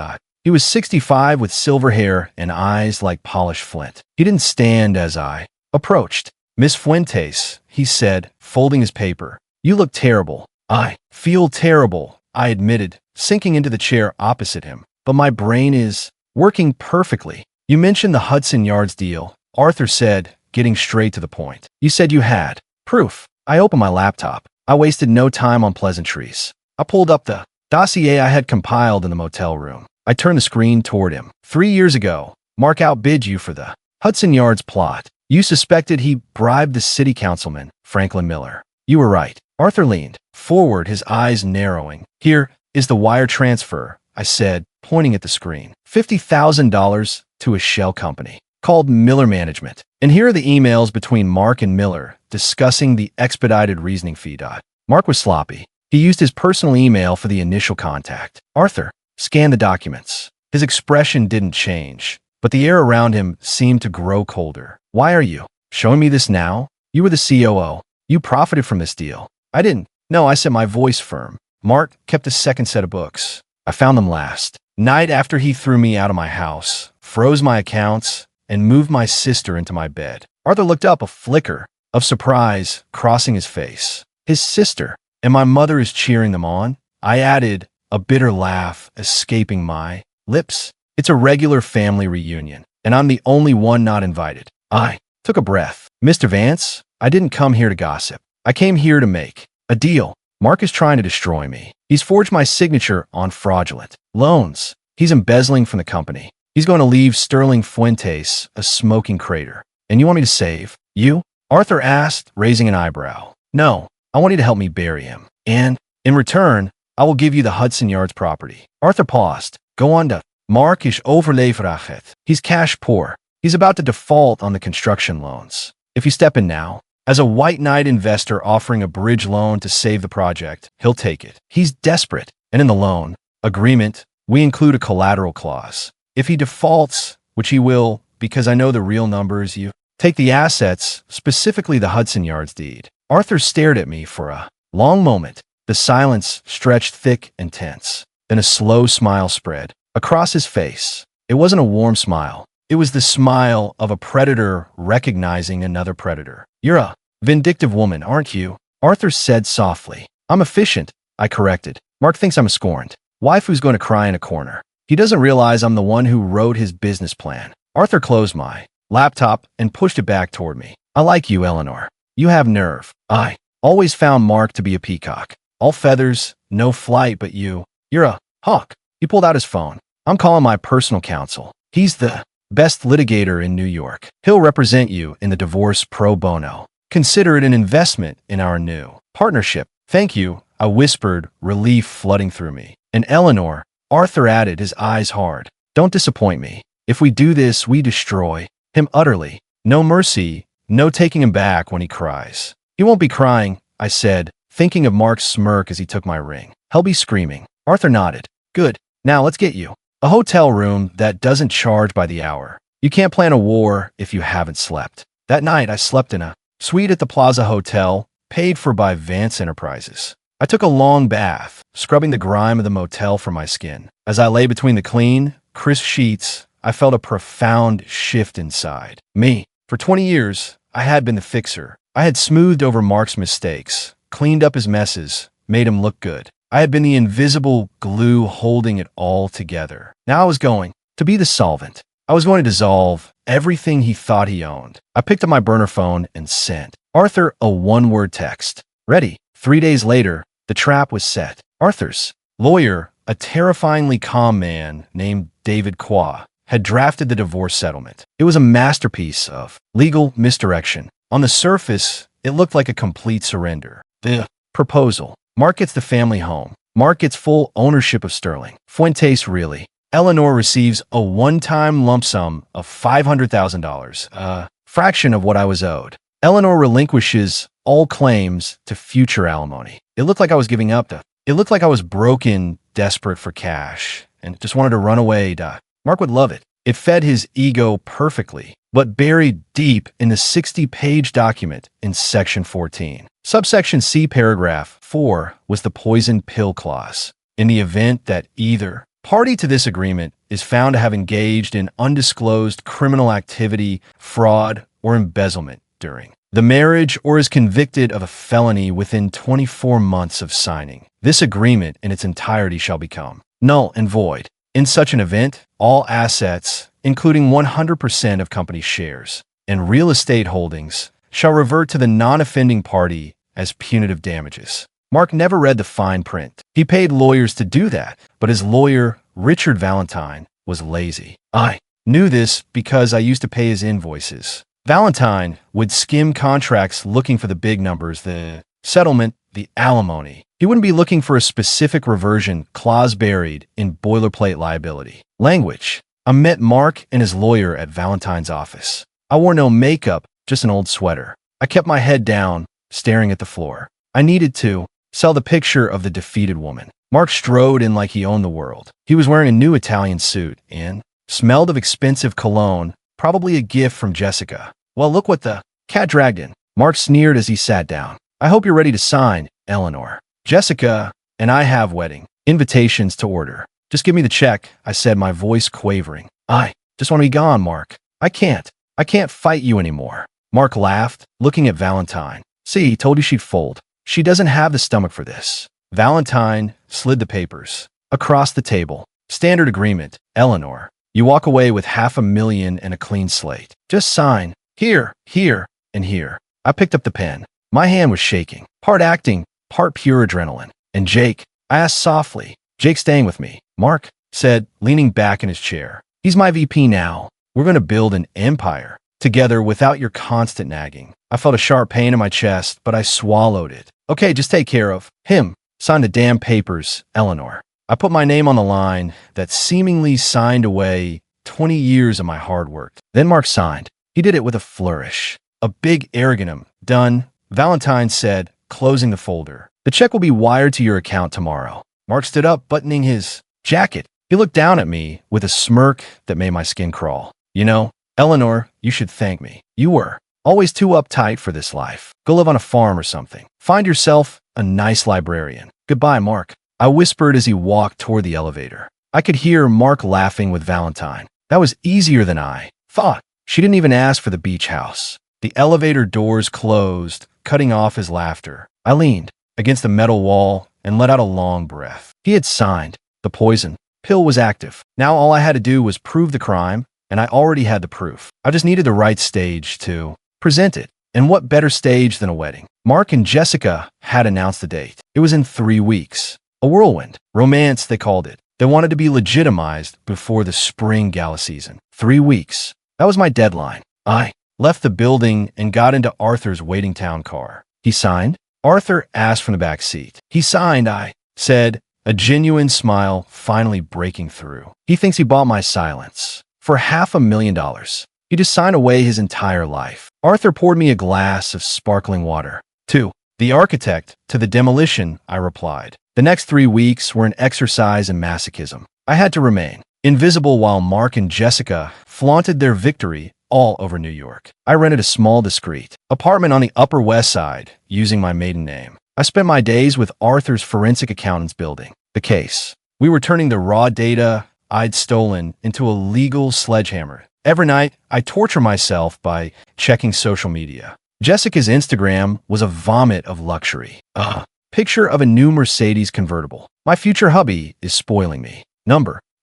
He was 65 with silver hair and eyes like polished flint. He didn't stand as I approached. Miss Fuentes, he said, folding his paper. You look terrible. I feel terrible, I admitted, sinking into the chair opposite him. But my brain is working perfectly. You mentioned the Hudson Yards deal, Arthur said, getting straight to the point. You said you had proof. I opened my laptop. I wasted no time on pleasantries. I pulled up the dossier I had compiled in the motel room. I turned the screen toward him. 3 years ago, Mark outbid you for the Hudson Yards plot. You suspected he bribed the city councilman, Franklin Miller. You were right. Arthur leaned forward, his eyes narrowing. Here is the wire transfer, I said, pointing at the screen. $50,000 to a shell company called Miller Management. And here are the emails between Mark and Miller discussing the expedited reasoning fee. Mark was sloppy. He used his personal email for the initial contact. Arthur scanned the documents. His expression didn't change, but the air around him seemed to grow colder. Why are you showing me this now? You were the COO. You profited from this deal. I didn't. No, I said, my voice firm. Mark kept a second set of books. I found them last night after he threw me out of my house, froze my accounts, and moved my sister into my bed. Arthur looked up, a flicker of surprise crossing his face. His sister, and my mother is cheering them on? I added, a bitter laugh escaping my lips. It's a regular family reunion, and I'm the only one not invited. I took a breath. Mr. Vance, I didn't come here to gossip. I came here to make a deal. Mark is trying to destroy me. He's forged my signature on fraudulent loans. He's embezzling from the company. He's going to leave Sterling Fuentes a smoking crater. And you want me to save you? Arthur asked, raising an eyebrow. No, I want you to help me bury him. And, in return, I will give you the Hudson Yards property. Arthur paused. Go on to Mark is overleveraged. He's cash poor. He's about to default on the construction loans. If you step in now, as a white knight investor offering a bridge loan to save the project, he'll take it. He's desperate. And in the loan agreement, we include a collateral clause. If he defaults, which he will, because I know the real numbers, you take the assets, specifically the Hudson Yards deed. Arthur stared at me for a long moment. The silence stretched thick and tense. Then a slow smile spread across his face. It wasn't a warm smile. It was the smile of a predator recognizing another predator. You're a vindictive woman, aren't you? Arthur said softly. I'm efficient, I corrected. Mark thinks I'm a scorned wife who's going to cry in a corner. He doesn't realize I'm the one who wrote his business plan. Arthur closed my laptop and pushed it back toward me. I like you, Eleanor. You have nerve. I always found Mark to be a peacock. All feathers, no flight, but you're a hawk. He pulled out his phone. I'm calling my personal counsel. He's the best litigator in New York. He'll represent you in the divorce pro bono. Consider it an investment in our new partnership. Thank you, I whispered, relief flooding through me. And Eleanor, Arthur added, his eyes hard. Don't disappoint me. If we do this, we destroy him utterly. No mercy, no taking him back when he cries. He won't be crying, I said, thinking of Mark's smirk as he took my ring. He'll be screaming. Arthur nodded. Good. Now let's get you a hotel room that doesn't charge by the hour. You can't plan a war if you haven't slept. That night, I slept in a suite at the Plaza Hotel, paid for by Vance Enterprises. I took a long bath, scrubbing the grime of the motel from my skin. As I lay between the clean, crisp sheets, I felt a profound shift inside me. For 20 years, I had been the fixer. I had smoothed over Mark's mistakes, cleaned up his messes, made him look good. I had been the invisible glue holding it all together. Now I was going to be the solvent. I was going to dissolve everything he thought he owned. I picked up my burner phone and sent Arthur a one-word text. Ready. 3 days later, the trap was set. Arthur's lawyer, a terrifyingly calm man named David Qua, had drafted the divorce settlement. It was a masterpiece of legal misdirection. On the surface, it looked like a complete surrender. The proposal. Mark gets the family home. Mark gets full ownership of Sterling Fuentes, really. Eleanor receives a one-time lump sum of $500,000, a fraction of what I was owed. Eleanor relinquishes all claims to future alimony. It looked like I was giving up. It looked like I was broken, desperate for cash, and just wanted to run away. Mark would love it. It fed his ego perfectly, but buried deep in the 60-page document in Section 14. Subsection C, Paragraph 4, was the poison pill clause. In the event that either party to this agreement is found to have engaged in undisclosed criminal activity, fraud, or embezzlement during the marriage, or is convicted of a felony within 24 months of signing, this agreement in its entirety shall become null and void. In such an event, all assets, including 100% of company shares, and real estate holdings, shall revert to the non-offending party as punitive damages. Mark never read the fine print. He paid lawyers to do that, but his lawyer, Richard Valentine, was lazy. I knew this because I used to pay his invoices. Valentine would skim contracts looking for the big numbers, the settlement, the alimony. He wouldn't be looking for a specific reversion clause buried in boilerplate liability. Language. I met Mark and his lawyer at Valentine's office. I wore no makeup, just an old sweater. I kept my head down, staring at the floor. I needed to sell the picture of the defeated woman. Mark strode in like he owned the world. He was wearing a new Italian suit and smelled of expensive cologne, probably a gift from Jessica. Well, look what the cat dragged in. Mark sneered as he sat down. I hope you're ready to sign, Eleanor. Jessica and I have wedding invitations to order. Just give me the check, I said, my voice quavering. I just want to be gone, Mark. I can't fight you anymore. Mark laughed, looking at Valentine. See, told you she'd fold. She doesn't have the stomach for this. Valentine slid the papers across the table. Standard agreement, Eleanor. You walk away with $500,000 and a clean slate. Just sign. Here, and here. I picked up the pen. My hand was shaking. Part acting, part pure adrenaline. And Jake? I asked softly. Jake's staying with me, Mark said, leaning back in his chair. He's my VP now. We're going to build an empire together without your constant nagging. I felt a sharp pain in my chest, but I swallowed it. Okay, just take care of him. Sign the damn papers, Eleanor. I put my name on the line that seemingly signed away 20 years of my hard work. Then Mark signed. He did it with a flourish. A big arrogant done, Valentine said, closing the folder. The check will be wired to your account tomorrow. Mark stood up, buttoning his jacket. He looked down at me with a smirk that made my skin crawl. You know, Eleanor, you should thank me. You were always too uptight for this life. Go live on a farm or something. Find yourself a nice librarian. Goodbye, Mark. I whispered as he walked toward the elevator. I could hear Mark laughing with Valentine. That was easier than I thought. She didn't even ask for the beach house. The elevator doors closed, cutting off his laughter. I leaned against the metal wall and let out a long breath. He had signed. The poison pill was active. Now all I had to do was prove the crime, and I already had the proof. I just needed the right stage to present it. And what better stage than a wedding? Mark and Jessica had announced the date. It was in 3 weeks. A whirlwind. Romance, they called it. They wanted to be legitimized before the spring gala season. 3 weeks. That was my deadline. I left the building and got into Arthur's waiting town car. He signed? Arthur asked from the back seat. He signed, I said, a genuine smile finally breaking through. He thinks he bought my silence for $500,000. He just signed away his entire life. Arthur poured me a glass of sparkling water. To the architect, to the demolition, I replied. The next 3 weeks were an exercise in masochism. I had to remain invisible while Mark and Jessica flaunted their victory all over New York. I rented a small, discreet apartment on the Upper West Side using my maiden name. I spent my days with Arthur's forensic accountants building the case. We were turning the raw data I'd stolen into a legal sledgehammer. Every night, I torture myself by checking social media. Jessica's Instagram was a vomit of luxury. Picture of a new Mercedes convertible. My future hubby is spoiling me.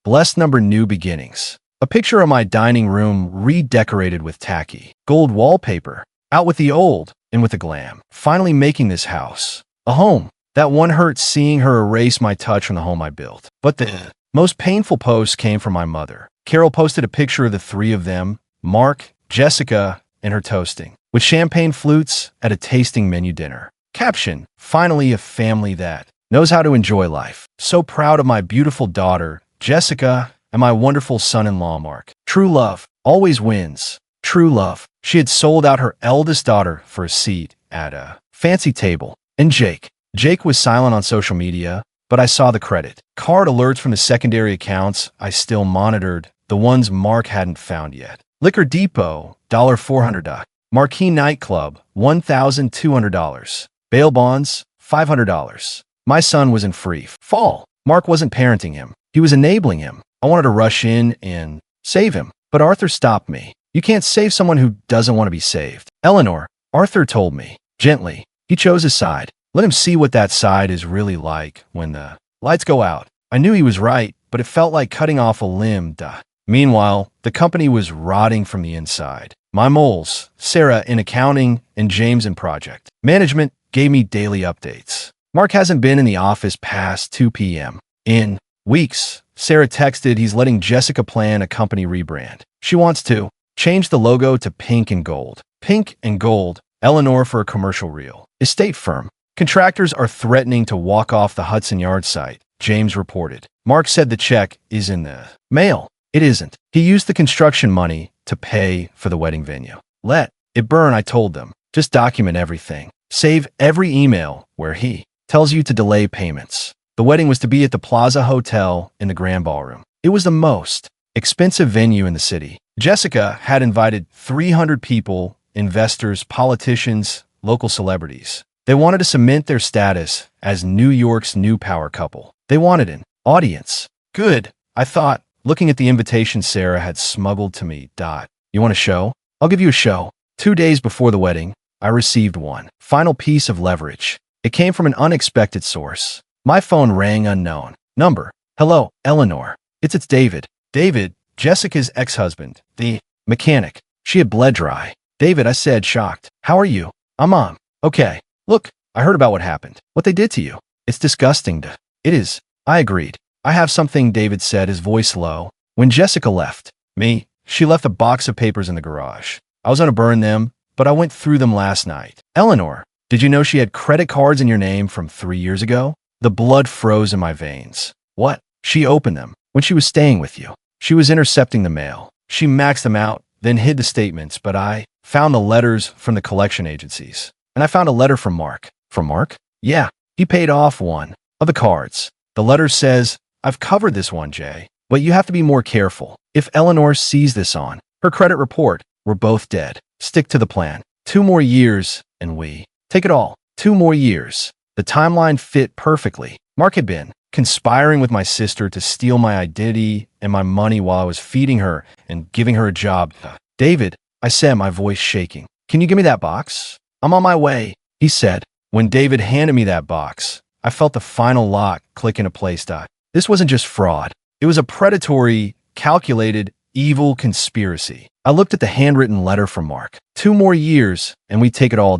Blessed number, new beginnings. A picture of my dining room redecorated with tacky gold wallpaper. Out with the old, in with the glam. Finally making this house a home. That one hurt seeing her erase my touch from the home I built. But the most painful post came from my mother. Carol posted a picture of the three of them, Mark, Jessica, and her toasting, with champagne flutes at a tasting menu dinner. Caption, finally a family that knows how to enjoy life. So proud of my beautiful daughter, Jessica, and my wonderful son-in-law, Mark. True love always wins. True love. She had sold out her eldest daughter for a seat at a fancy table. And Jake was silent on social media, but I saw the credit card alerts from the secondary accounts I still monitored, the ones Mark hadn't found yet. Liquor Depot, $400. Marquee Nightclub, $1,200. Bail bonds, $500. My son was in free fall. Mark wasn't parenting him. He was enabling him. I wanted to rush in and save him, but Arthur stopped me. You can't save someone who doesn't want to be saved. Eleanor, Arthur told me, gently. He chose his side. Let him see what that side is really like when the lights go out. I knew he was right, but it felt like cutting off a limb. Meanwhile, the company was rotting from the inside. My moles, Sarah in accounting and James in project management, gave me daily updates. Mark hasn't been in the office past 2 p.m. in weeks. Sarah texted he's letting Jessica plan a company rebrand. She wants to change the logo to pink and gold. Pink and gold, Eleanor for a commercial real estate firm. Contractors are threatening to walk off the Hudson Yards site, James reported. Mark said the check is in the mail. It isn't. He used the construction money to pay for the wedding venue. Let it burn, I told them. Just document everything. Save every email where he tells you to delay payments. The wedding was to be at the Plaza Hotel in the Grand Ballroom. It was the most expensive venue in the city. Jessica had invited 300 people, investors, politicians, local celebrities. They wanted to cement their status as New York's new power couple. They wanted an audience. Good, I thought, looking at the invitation Sarah had smuggled to me. You want a show? I'll give you a show. 2 days before the wedding, I received one final piece of leverage. It came from an unexpected source. My phone rang unknown number. Hello, Eleanor. It's David. David, Jessica's ex-husband, the mechanic. She had bled dry. David, I said, shocked. How are you? I'm okay. Look, I heard about what happened. What they did to you. It's disgusting. It is. I agreed. I have something, David said, his voice low. When Jessica left me, she left a box of papers in the garage. I was going to burn them, but I went through them last night. Eleanor, did you know she had credit cards in your name from 3 years ago? The blood froze in my veins. What? She opened them when she was staying with you. She was intercepting the mail. She maxed them out, then hid the statements, but I found the letters from the collection agencies. And I found a letter from Mark. From Mark? Yeah, he paid off one of the cards. The letter says, I've covered this one, Jay, but you have to be more careful. If Eleanor sees this on her credit report, we're both dead. Stick to the plan. 2 more years, and we take it all. 2 more years. The timeline fit perfectly. Mark had been conspiring with my sister to steal my identity and my money while I was feeding her and giving her a job. David, I said, my voice shaking. Can you give me that box? I'm on my way, he said. When David handed me that box, I felt the final lock click into place. This wasn't just fraud. It was a predatory, calculated, evil conspiracy. I looked at the handwritten letter from Mark. 2 more years, and we take it all.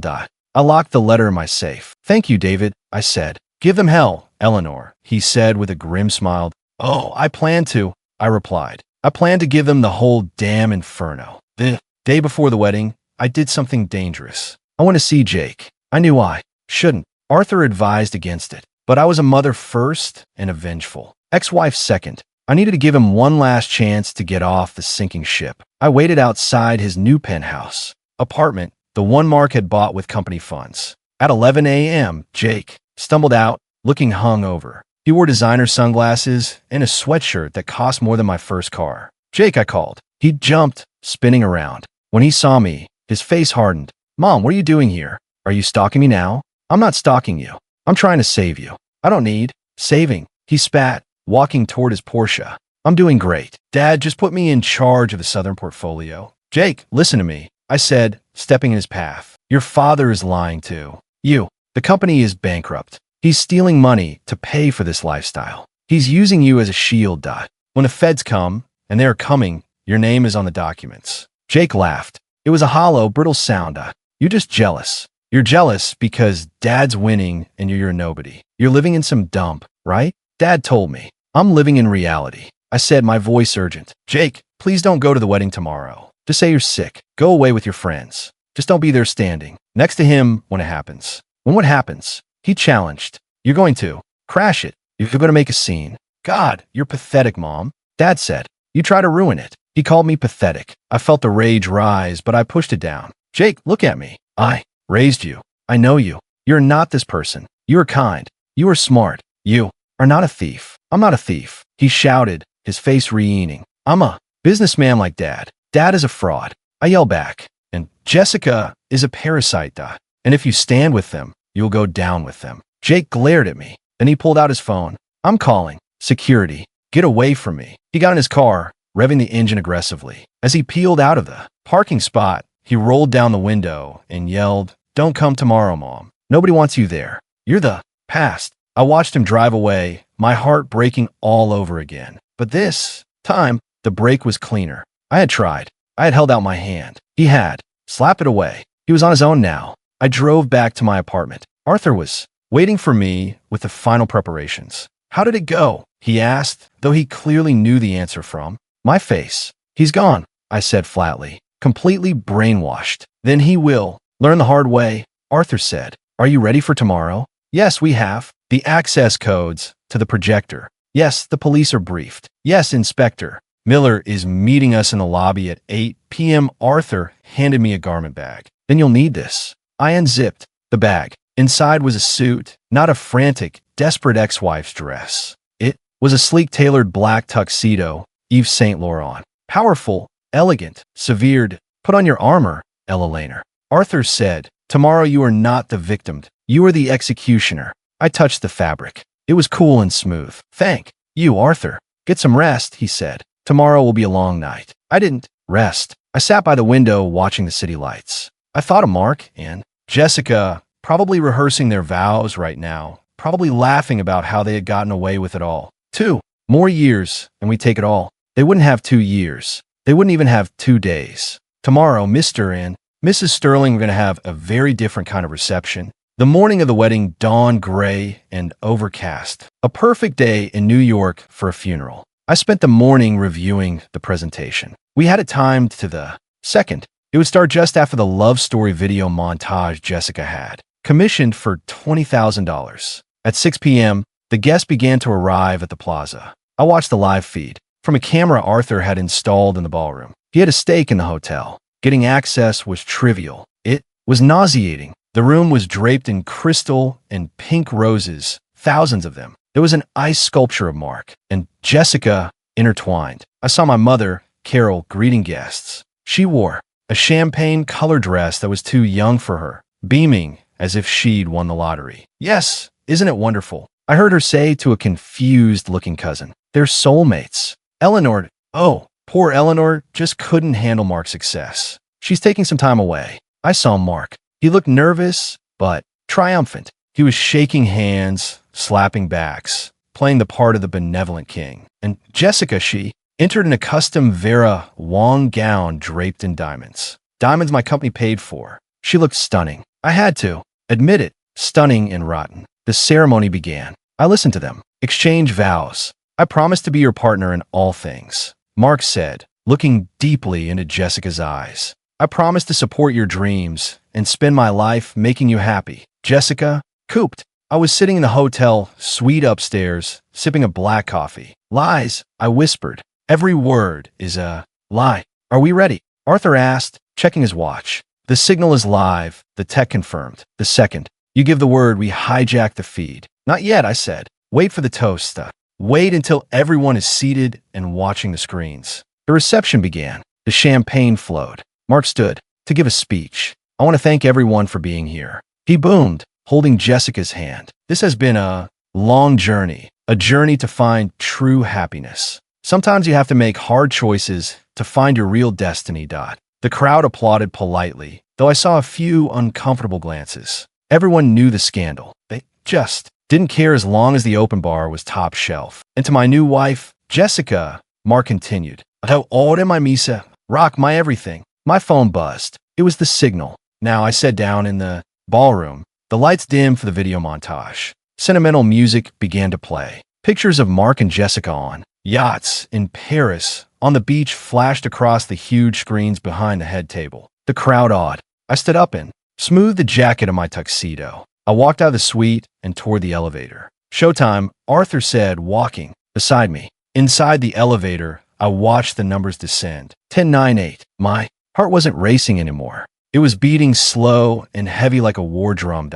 I locked the letter in my safe. Thank you, David, I said. Give them hell, Eleanor, he said with a grim smile. Oh, I plan to, I replied. I plan to give them the whole damn inferno. The day before the wedding, I did something dangerous. I went to see Jake. I knew I shouldn't. Arthur advised against it, but I was a mother first and a vengeful ex-wife second. I needed to give him one last chance to get off the sinking ship. I waited outside his new penthouse apartment, the one Mark had bought with company funds. At 11 a.m., Jake stumbled out, looking hungover. He wore designer sunglasses and a sweatshirt that cost more than my first car. Jake, I called. He jumped, spinning around. When he saw me, his face hardened. Mom, what are you doing here? Are you stalking me now? I'm not stalking you. I'm trying to save you. I don't need saving. He spat, walking toward his Porsche. I'm doing great. Dad just put me in charge of the Southern portfolio. Jake, listen to me, I said, stepping in his path. Your father is lying to you. The company is bankrupt. He's stealing money to pay for this lifestyle. He's using you as a shield. When the feds come, and they're coming, your name is on the documents. Jake laughed. It was a hollow, brittle sound. You're just jealous. You're jealous because Dad's winning and you're a nobody. You're living in some dump, right? Dad told me. I'm living in reality. I said, my voice urgent. Jake, please don't go to the wedding tomorrow. Just say you're sick. Go away with your friends. Just don't be there standing next to him when it happens. When what happens? He challenged. You're going to crash it. You're going to make a scene. God, you're pathetic, Mom. Dad said. You try to ruin it. He called me pathetic. I felt the rage rise, but I pushed it down. Jake, look at me. I raised you. I know you. You're not this person. You are kind. You are smart. You are not a thief. I'm not a thief. He shouted, his face re-eating. I'm a businessman like Dad. Dad is a fraud. I yell back. And Jessica is a parasite. And if you stand with them, you'll go down with them. Jake glared at me. Then he pulled out his phone. I'm calling. Security. Get away from me. He got in his car, revving the engine aggressively. As he peeled out of the parking spot, he rolled down the window and yelled, Don't come tomorrow, Mom. Nobody wants you there. You're the past. I watched him drive away, my heart breaking all over again. But this time, the break was cleaner. I had tried. I had held out my hand. He had. Slap it away. He was on his own now. I drove back to my apartment. Arthur was waiting for me with the final preparations. How did it go? He asked, though he clearly knew the answer from my face. He's gone, I said flatly, completely brainwashed. Then he will learn the hard way, Arthur said. Are you ready for tomorrow? Yes, we have. The access codes to the projector. Yes, the police are briefed. Yes, Inspector Miller is meeting us in the lobby at 8 p.m. Arthur handed me a garment bag. Then you'll need this. I unzipped the bag. Inside was a suit, not a frantic, desperate ex-wife's dress. It was a sleek tailored black tuxedo, Yves Saint Laurent. Powerful, elegant, severed. Put on your armor, Ella Laner. Arthur said, tomorrow you are not the victim. You are the executioner. I touched the fabric. It was cool and smooth. Thank you, Arthur. Get some rest, he said. Tomorrow will be a long night. I didn't rest. I sat by the window watching the city lights. I thought of Mark and Jessica, probably rehearsing their vows right now, probably laughing about how they had gotten away with it all. 2 more years, and we take it all. They wouldn't have 2 years. They wouldn't even have 2 days. Tomorrow, Mr. and Mrs. Sterling were going to have a very different kind of reception. The morning of the wedding dawned gray and overcast. A perfect day in New York for a funeral. I spent the morning reviewing the presentation. We had it timed to the second. It would start just after the love story video montage Jessica had, commissioned for $20,000. At 6 p.m., the guests began to arrive at the plaza. I watched the live feed from a camera Arthur had installed in the ballroom. He had a stake in the hotel. Getting access was trivial. It was nauseating. The room was draped in crystal and pink roses, thousands of them. There was an ice sculpture of Mark and Jessica intertwined. I saw my mother, Carol, greeting guests. She wore a champagne color dress that was too young for her, beaming as if she'd won the lottery. Yes, isn't it wonderful? I heard her say to a confused-looking cousin, they're soulmates. Eleanor, oh, poor Eleanor just couldn't handle Mark's success. She's taking some time away. I saw Mark. He looked nervous, but triumphant. He was shaking hands, slapping backs, playing the part of the benevolent king. And Jessica, she entered in a custom Vera Wang gown draped in diamonds. Diamonds my company paid for. She looked stunning. I had to admit it, stunning and rotten. The ceremony began. I listened to them. Exchange vows. I promise to be your partner in all things, Mark said, looking deeply into Jessica's eyes. I promise to support your dreams and spend my life making you happy. Jessica cooped. I was sitting in the hotel suite upstairs, sipping a black coffee. Lies, I whispered. Every word is a lie. Are we ready? Arthur asked, checking his watch. The signal is live, the tech confirmed. The second you give the word, we hijack the feed. Not yet, I said. Wait for the toast. Wait until everyone is seated and watching the screens. The reception began. The champagne flowed. Mark stood to give a speech. I want to thank everyone for being here. He boomed, holding Jessica's hand. This has been a long journey, a journey to find true happiness. Sometimes you have to make hard choices to find your real destiny. The crowd applauded politely, though I saw a few uncomfortable glances. Everyone knew the scandal. They just didn't care as long as the open bar was top shelf. And to my new wife, Jessica, Mark continued. Although all my misa, rock my everything. My phone buzzed. It was the signal. Now I sat down in the ballroom. The lights dimmed for the video montage. Sentimental music began to play. Pictures of Mark and Jessica on yachts in Paris on the beach flashed across the huge screens behind the head table. The crowd awed. I stood up and smoothed the jacket of my tuxedo. I walked out of the suite and toward the elevator. Showtime, Arthur said, walking beside me. Inside the elevator, I watched the numbers descend. 10-9-8. My heart wasn't racing anymore. It was beating slow and heavy like a war drum.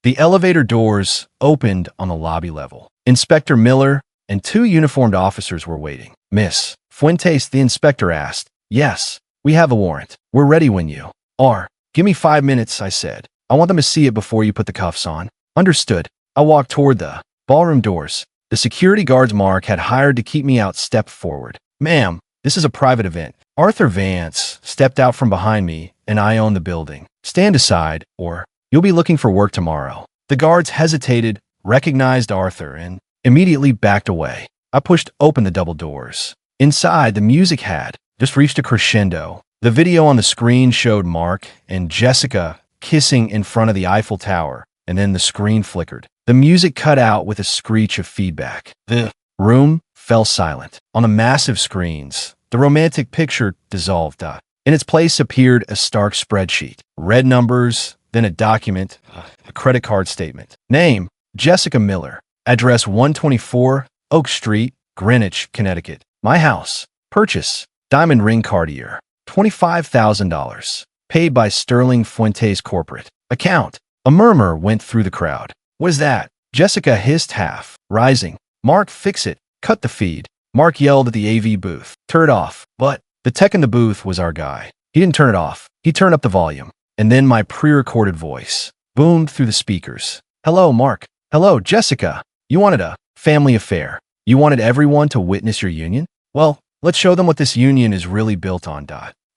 The elevator doors opened on the lobby level. Inspector Miller and 2 uniformed officers were waiting. Miss Fuentes, the inspector asked. Yes, we have a warrant. We're ready when you are. Give me 5 minutes, I said. I want them to see it before you put the cuffs on. Understood. I walked toward the ballroom doors. The security guards Mark had hired to keep me out stepped forward. Ma'am, this is a private event. Arthur Vance stepped out from behind me, and I own the building. Stand aside, or you'll be looking for work tomorrow. The guards hesitated, recognized Arthur, and immediately backed away. I pushed open the double doors. Inside, the music had just reached a crescendo. The video on the screen showed Mark and Jessica kissing in front of the Eiffel Tower, and then the screen flickered. The music cut out with a screech of feedback. The room fell silent. On the massive screens, the romantic picture dissolved. In its place appeared a stark spreadsheet. Red numbers, then a document, a credit card statement. Name, Jessica Miller. Address 124 Oak Street, Greenwich, Connecticut. My house. Purchase, diamond ring Cartier. $25,000. Paid by Sterling Fuentes Corporate. Account. A murmur went through the crowd. What is that? Jessica hissed half, rising. Mark, fix it. Cut the feed. Mark yelled at the AV booth. Turn it off. But the tech in the booth was our guy. He didn't turn it off. He turned up the volume. And then my pre-recorded voice boomed through the speakers. Hello, Mark. Hello, Jessica. You wanted a family affair. You wanted everyone to witness your union? Well, let's show them what this union is really built on.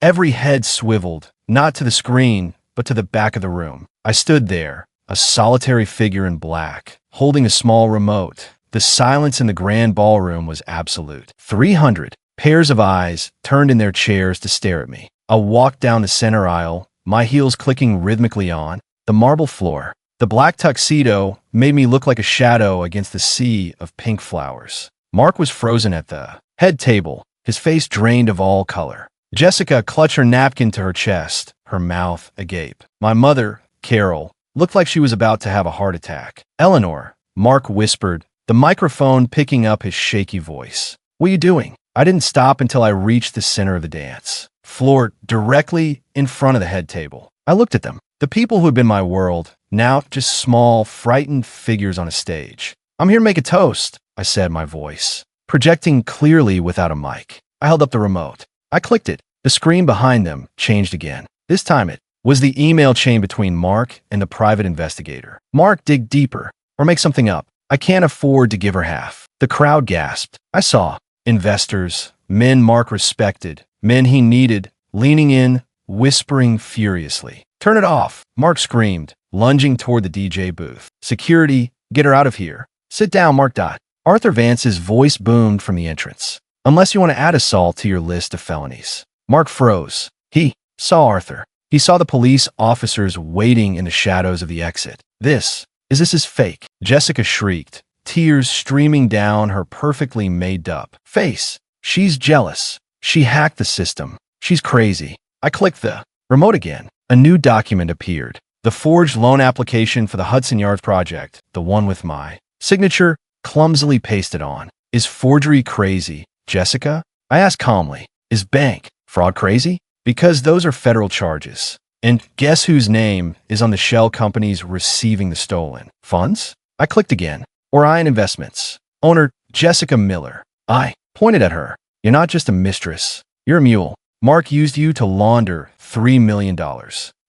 Every head swiveled, not to the screen, but to the back of the room. I stood there, a solitary figure in black, holding a small remote. The silence in the grand ballroom was absolute. 300 pairs of eyes turned in their chairs to stare at me. I walked down the center aisle, my heels clicking rhythmically on the marble floor. The black tuxedo made me look like a shadow against the sea of pink flowers. Mark was frozen at the head table, his face drained of all color. Jessica clutched her napkin to her chest, her mouth agape. My mother, Carol, looked like she was about to have a heart attack. Eleanor, Mark whispered, the microphone picking up his shaky voice. What are you doing? I didn't stop until I reached the center of the dance floor, directly in front of the head table. I looked at them, the people who had been my world, now just small, frightened figures on a stage. I'm here to make a toast, I said, my voice projecting clearly without a mic. I held up the remote. I clicked it. The screen behind them changed again. This time it was the email chain between Mark and the private investigator. Mark, dig deeper or make something up. I can't afford to give her half. The crowd gasped. I saw investors, men Mark respected, men he needed, leaning in, whispering furiously. Turn it off, Mark screamed, lunging toward the DJ booth. Security, get her out of here. Sit down, Mark. Arthur Vance's voice boomed from the entrance. Unless you want to add assault to your list of felonies. Mark froze. He saw Arthur. He saw the police officers waiting in the shadows of the exit. This is fake. Jessica shrieked, tears streaming down her perfectly made-up face. She's jealous. She hacked the system. She's crazy. I clicked the remote again. A new document appeared. The forged loan application for the Hudson Yards project, the one with my signature clumsily pasted on. Is forgery crazy, Jessica? I asked calmly. Is bank fraud crazy? Because those are federal charges. And guess whose name is on the shell companies receiving the stolen funds? I clicked again. Orion Investments. Owner, Jessica Miller. I pointed at her. You're not just a mistress. You're a mule. Mark used you to launder $3 million.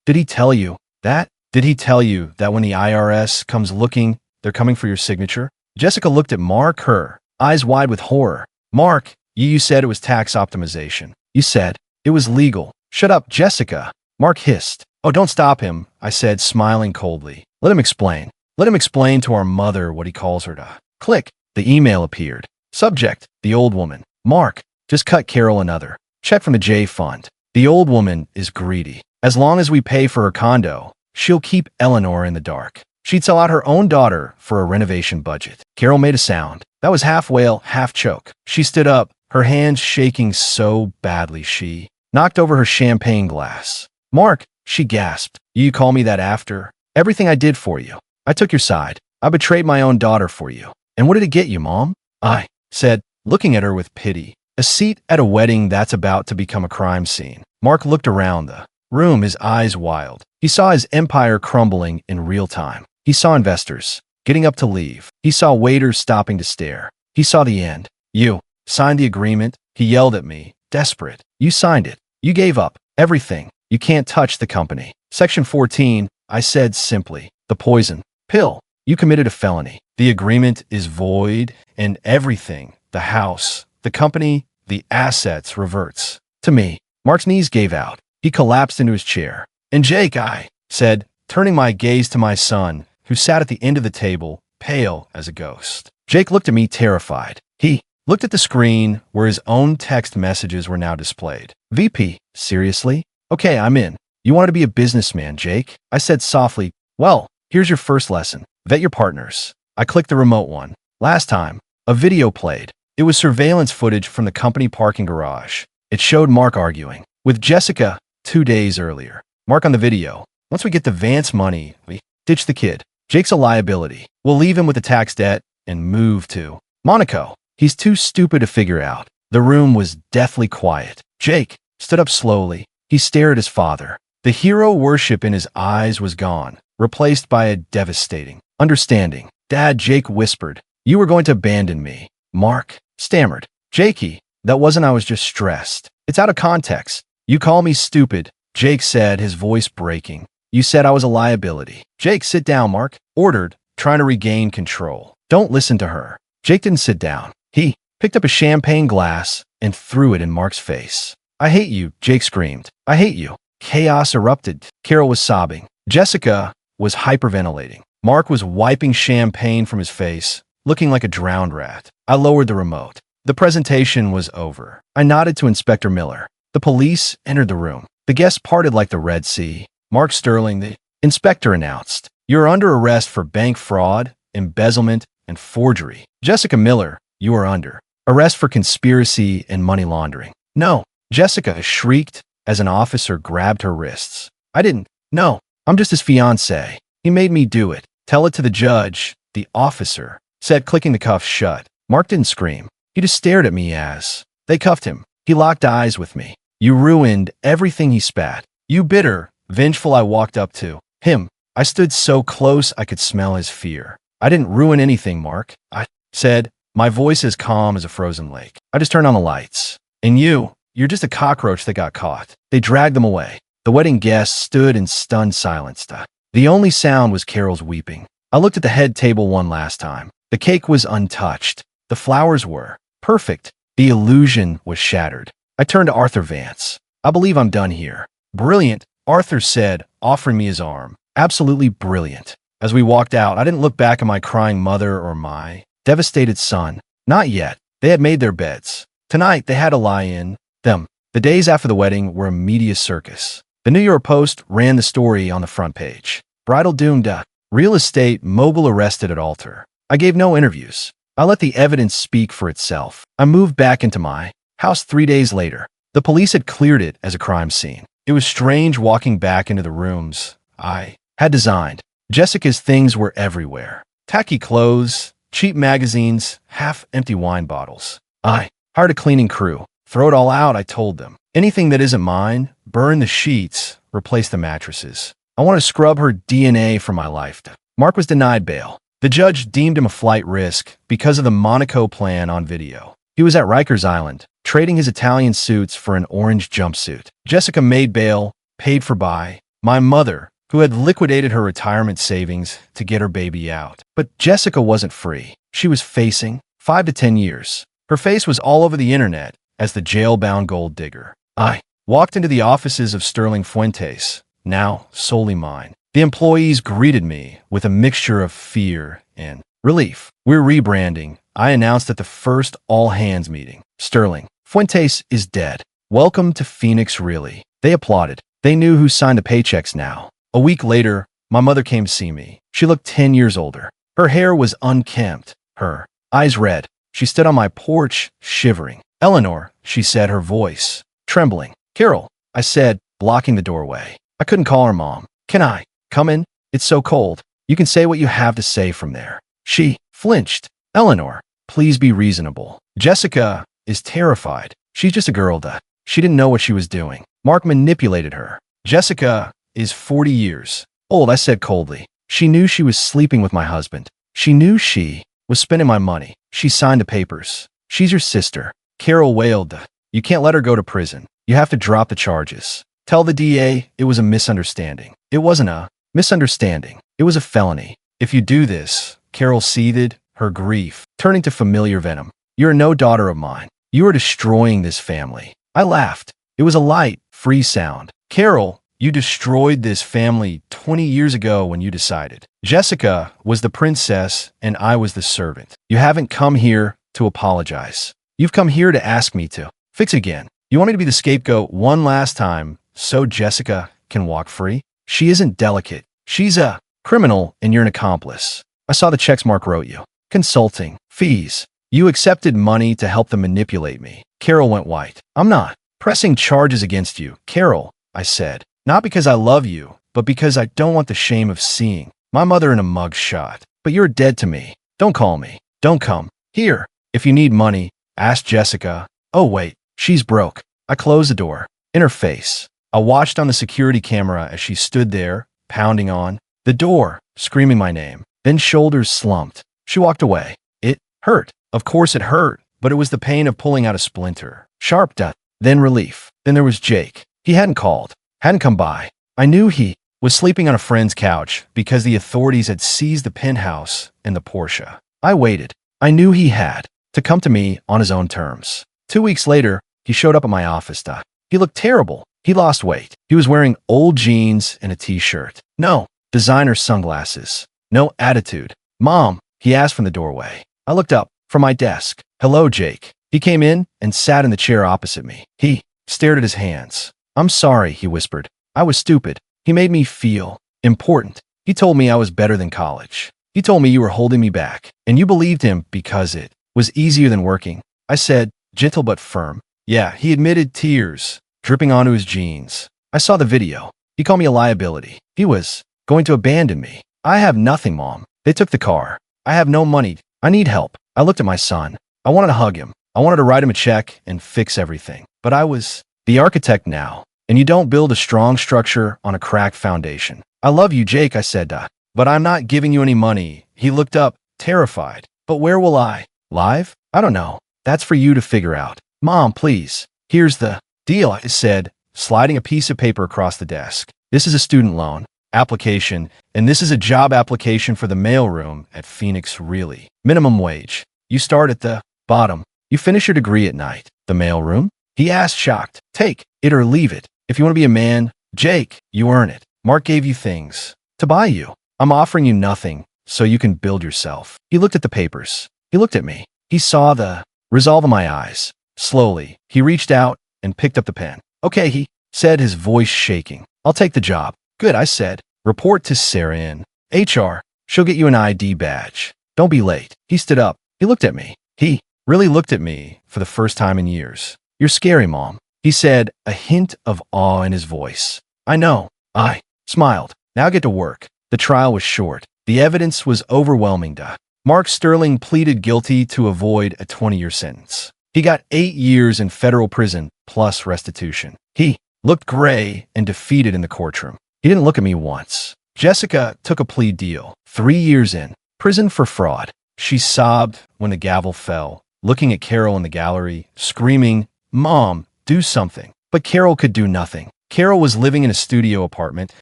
Did he tell you that? Did he tell you that when the IRS comes looking, they're coming for your signature? Jessica looked at Mark, her eyes wide with horror. Mark, you said it was tax optimization. You said it was legal. Shut up, Jessica. Mark hissed. Oh, don't stop him, I said, smiling coldly. Let him explain. Let him explain to our mother what he calls her to. Click. The email appeared. Subject, the old woman. Mark, just cut Carol another. Check from the J Fund. The old woman is greedy. As long as we pay for her condo, she'll keep Eleanor in the dark. She'd sell out her own daughter for a renovation budget. Carol made a sound. That was half wail, half choke. She stood up, her hands shaking so badly she knocked over her champagne glass. Mark, she gasped. You call me that after everything I did for you. I took your side. I betrayed my own daughter for you. And what did it get you, Mom? I said, looking at her with pity. A seat at a wedding that's about to become a crime scene. Mark looked around the room, his eyes wild. He saw his empire crumbling in real time. He saw investors getting up to leave. He saw waiters stopping to stare. He saw the end. You signed the agreement, he yelled at me, desperate. You signed it. You gave up everything. You can't touch the company. Section 14, I said simply. The poison pill. You committed a felony. The agreement is void and everything, the house, the company, the assets reverts to me. Mark's knees gave out. He collapsed into his chair. And Jake, I said, turning my gaze to my son, who sat at the end of the table, pale as a ghost. Jake looked at me terrified. He looked at the screen where his own text messages were now displayed. VP, seriously? Okay, I'm in. You want to be a businessman, Jake? I said softly, well, here's your first lesson. Vet your partners. I clicked the remote one. Last time, a video played. It was surveillance footage from the company parking garage. It showed Mark arguing with Jessica 2 days earlier. Mark on the video. Once we get the Vance money, we ditch the kid. Jake's a liability. We'll leave him with the tax debt and move to Monaco. He's too stupid to figure out. The room was deathly quiet. Jake stood up slowly. He stared at his father. The hero worship in his eyes was gone, replaced by a devastating understanding. Dad, Jake whispered, you were going to abandon me. Mark stammered. Jakey, that wasn't, I was just stressed. It's out of context. You call me stupid, Jake said, his voice breaking. You said I was a liability. Jake, sit down, Mark ordered, trying to regain control. Don't listen to her. Jake didn't sit down. He picked up a champagne glass and threw it in Mark's face. I hate you, Jake screamed. I hate you. Chaos erupted. Carol was sobbing. Jessica was hyperventilating. Mark was wiping champagne from his face, looking like a drowned rat. I lowered the remote. The presentation was over. I nodded to Inspector Miller. The police entered the room. The guests parted like the Red Sea. Mark Sterling, the inspector, announced, you're under arrest for bank fraud, embezzlement, and forgery. Jessica Miller, you are under arrest for conspiracy and money laundering. No, Jessica shrieked as an officer grabbed her wrists. I didn't. No, I'm just his fiancée. He made me do it. Tell it to the judge, the officer said, clicking the cuffs shut. Mark didn't scream. He just stared at me as they cuffed him. He locked eyes with me. You ruined everything, he spat. You bitter, vengeful. I walked up to him. I stood so close I could smell his fear. I didn't ruin anything, Mark, I said, my voice as calm as a frozen lake. I just turned on the lights. And you're just a cockroach that got caught. They dragged them away. The wedding guests stood in stunned silence. The only sound was Carol's weeping. I looked at the head table one last time. The cake was untouched. The flowers were perfect. The illusion was shattered. I turned to Arthur Vance. I believe I'm done here. Brilliant, Arthur said, offering me his arm. Absolutely brilliant. As we walked out, I didn't look back at my crying mother or my devastated son. Not yet. They had made their beds. Tonight, they had to lie in them. The days after the wedding were a media circus. The New York Post ran the story on the front page. Bridal doomed, real estate mogul arrested at altar. I gave no interviews. I let the evidence speak for itself. I moved back into my house 3 days later. The police had cleared it as a crime scene. It was strange walking back into the rooms I had designed. Jessica's things were everywhere. Tacky clothes, cheap magazines, half-empty wine bottles. I hired a cleaning crew. Throw it all out, I told them. Anything that isn't mine, burn the sheets, replace the mattresses. I want to scrub her DNA from my life. Mark was denied bail. The judge deemed him a flight risk because of the Monaco plan on video. He was at Rikers Island, trading his Italian suits for an orange jumpsuit. Jessica made bail, paid for by my mother, who had liquidated her retirement savings to get her baby out. But Jessica wasn't free. She was facing 5 to 10 years. Her face was all over the internet as the jail-bound gold digger. I walked into the offices of Sterling Fuentes, now solely mine. The employees greeted me with a mixture of fear and relief. We're rebranding, I announced at the first all-hands meeting. Sterling Fuentes is dead. Welcome to Phoenix, really. They applauded. They knew who signed the paychecks now. A week later, my mother came to see me. She looked 10 years older. Her hair was unkempt, her eyes red. She stood on my porch, shivering. Eleanor, she said, her voice trembling. Carol, I said, blocking the doorway. I couldn't call her mom. Can I come in? It's so cold. You can say what you have to say from there. She flinched. Eleanor, please be reasonable. Jessica is terrified. She's just a girl that she didn't know what she was doing. Mark manipulated her. Jessica is 40 years old, I said coldly. She knew she was sleeping with my husband. She knew she was spending my money. She signed the papers. She's your sister. Carol wailed. You can't let her go to prison. You have to drop the charges. Tell the DA it was a misunderstanding. It wasn't a misunderstanding. It was a felony. If you do this, Carol seethed, her grief turning to familiar venom. You're no daughter of mine. You are destroying this family. I laughed. It was a light, free sound. Carol, you destroyed this family 20 years ago when you decided. Jessica was the princess and I was the servant. You haven't come here to apologize. You've come here to ask me to fix again. You want me to be the scapegoat one last time so Jessica can walk free? She isn't delicate. She's a criminal and you're an accomplice. I saw the checks Mark wrote you. Consulting, fees. You accepted money to help them manipulate me. Carol went white. I'm not pressing charges against you, Carol, I said. Not because I love you, but because I don't want the shame of seeing my mother in a mug shot. But you're dead to me. Don't call me. Don't come here. If you need money, ask Jessica. Oh wait, she's broke. I closed the door in her face. I watched on the security camera as she stood there, pounding on the door, screaming my name. Then shoulders slumped. She walked away. It hurt. Of course it hurt, but it was the pain of pulling out a splinter. Sharp death, then relief. Then there was Jake. He hadn't called, hadn't come by. I knew he was sleeping on a friend's couch because the authorities had seized the penthouse and the Porsche. I waited. I knew he had to come to me on his own terms. 2 weeks later, he showed up at my office. He looked terrible. He lost weight. He was wearing old jeans and a t-shirt. No designer sunglasses. No attitude. Mom, he asked from the doorway. I looked up from my desk. Hello, Jake. He came in and sat in the chair opposite me. He stared at his hands. I'm sorry, he whispered. I was stupid. He made me feel important. He told me I was better than college. He told me you were holding me back, and you believed him because it was easier than working. I said, gentle but firm. Yeah, he admitted, tears dripping onto his jeans. I saw the video. He called me a liability. He was going to abandon me. I have nothing, Mom. They took the car. I have no money. I need help. I looked at my son. I wanted to hug him. I wanted to write him a check and fix everything. But I was the architect now, and you don't build a strong structure on a cracked foundation. I love you, Jake, I said, but I'm not giving you any money. He looked up, terrified. But where will I live? I don't know. That's for you to figure out. Mom, please. Here's the deal, I said, sliding a piece of paper across the desk. This is a student loan application, and this is a job application for the mailroom at Phoenix Really. Minimum wage. You start at the bottom. You finish your degree at night. The mailroom? He asked, shocked. Take it or leave it. If you want to be a man, Jake, you earn it. Mark gave you things to buy you. I'm offering you nothing so you can build yourself. He looked at the papers. He looked at me. He saw the resolve in my eyes. Slowly, he reached out and picked up the pen. Okay, he said, his voice shaking. I'll take the job. Good, I said. Report to Sarah in HR. She'll get you an ID badge. Don't be late. He stood up. He looked at me. He really looked at me for the first time in years. You're scary, Mom, he said, a hint of awe in his voice. I know. I smiled. Now get to work. The trial was short. The evidence was overwhelming. Mark Sterling pleaded guilty to avoid a 20-year sentence. He got 8 years in federal prison plus restitution. He looked gray and defeated in the courtroom. He didn't look at me once. Jessica took a plea deal. 3 years in prison for fraud. She sobbed when the gavel fell, looking at Carol in the gallery, screaming, Mom, do something. But Carol could do nothing. Carol was living in a studio apartment,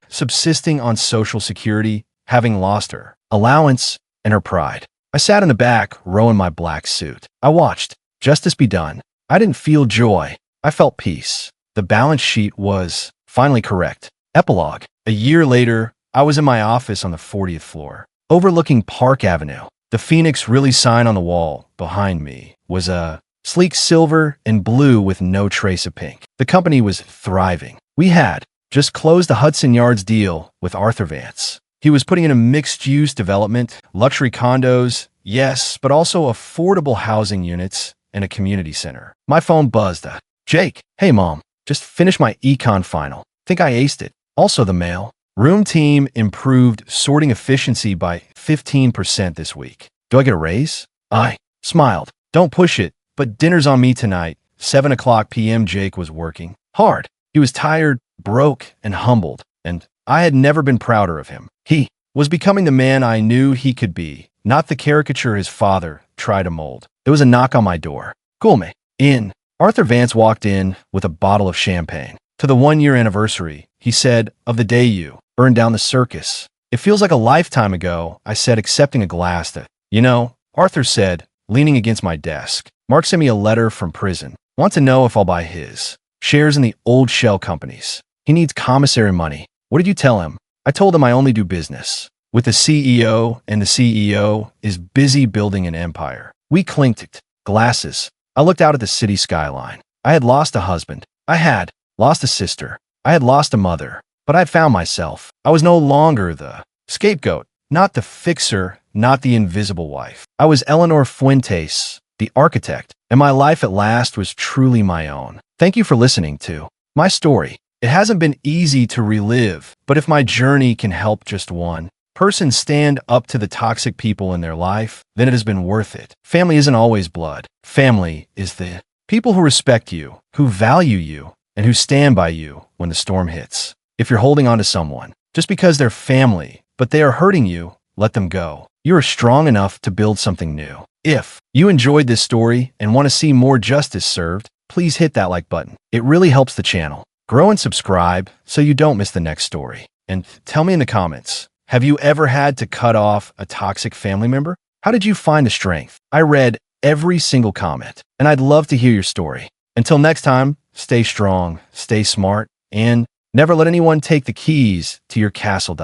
subsisting on Social Security, having lost her allowance and her pride. I sat in the back row in my black suit. I watched justice be done. I didn't feel joy. I felt peace. The balance sheet was finally correct. Epilogue. A year later, I was in my office on the 40th floor, overlooking Park Avenue. The Phoenix Really sign on the wall behind me was a sleek silver and blue with no trace of pink. The company was thriving. We had just closed the Hudson Yards deal with Arthur Vance. He was putting in a mixed-use development, luxury condos, yes, but also affordable housing units and a community center. My phone buzzed. Jake, hey Mom, just finished my econ final. Think I aced it. Also the mail room team improved sorting efficiency by 15% this week. Do I get a raise? I smiled. Don't push it, but dinner's on me tonight. 7:00 p.m. Jake was working hard. He was tired, broke, and humbled, and I had never been prouder of him. He was becoming the man I knew he could be, not the caricature his father tried to mold. There was a knock on my door. Cool me. In. Arthur Vance walked in with a bottle of champagne. To the 1-year anniversary, he said, of the day you burned down the circus. It feels like a lifetime ago, I said, accepting a glass. You know, Arthur said, leaning against my desk. Mark sent me a letter from prison. Want to know if I'll buy his shares in the old shell companies. He needs commissary money. What did you tell him? I told him I only do business with the CEO, and the CEO is busy building an empire. We clinked. glasses. I looked out at the city skyline. I had lost a husband. I had lost a sister. I had lost a mother. But I had found myself. I was no longer the scapegoat, not the fixer, not the invisible wife. I was Eleanor Fuentes, the architect, and my life at last was truly my own. Thank you for listening to my story. It hasn't been easy to relive, but if my journey can help just one person stand up to the toxic people in their life, then it has been worth it. Family isn't always blood. Family is the people who respect you, who value you, and who stand by you when the storm hits. If you're holding on to someone just because they're family, but they are hurting you, let them go. You are strong enough to build something new. If you enjoyed this story and want to see more justice served, please hit that like button. It really helps the channel grow, and subscribe so you don't miss the next story. And tell me in the comments, have you ever had to cut off a toxic family member? How did you find the strength? I read every single comment, and I'd love to hear your story. Until next time, stay strong, stay smart, and never let anyone take the keys to your castle.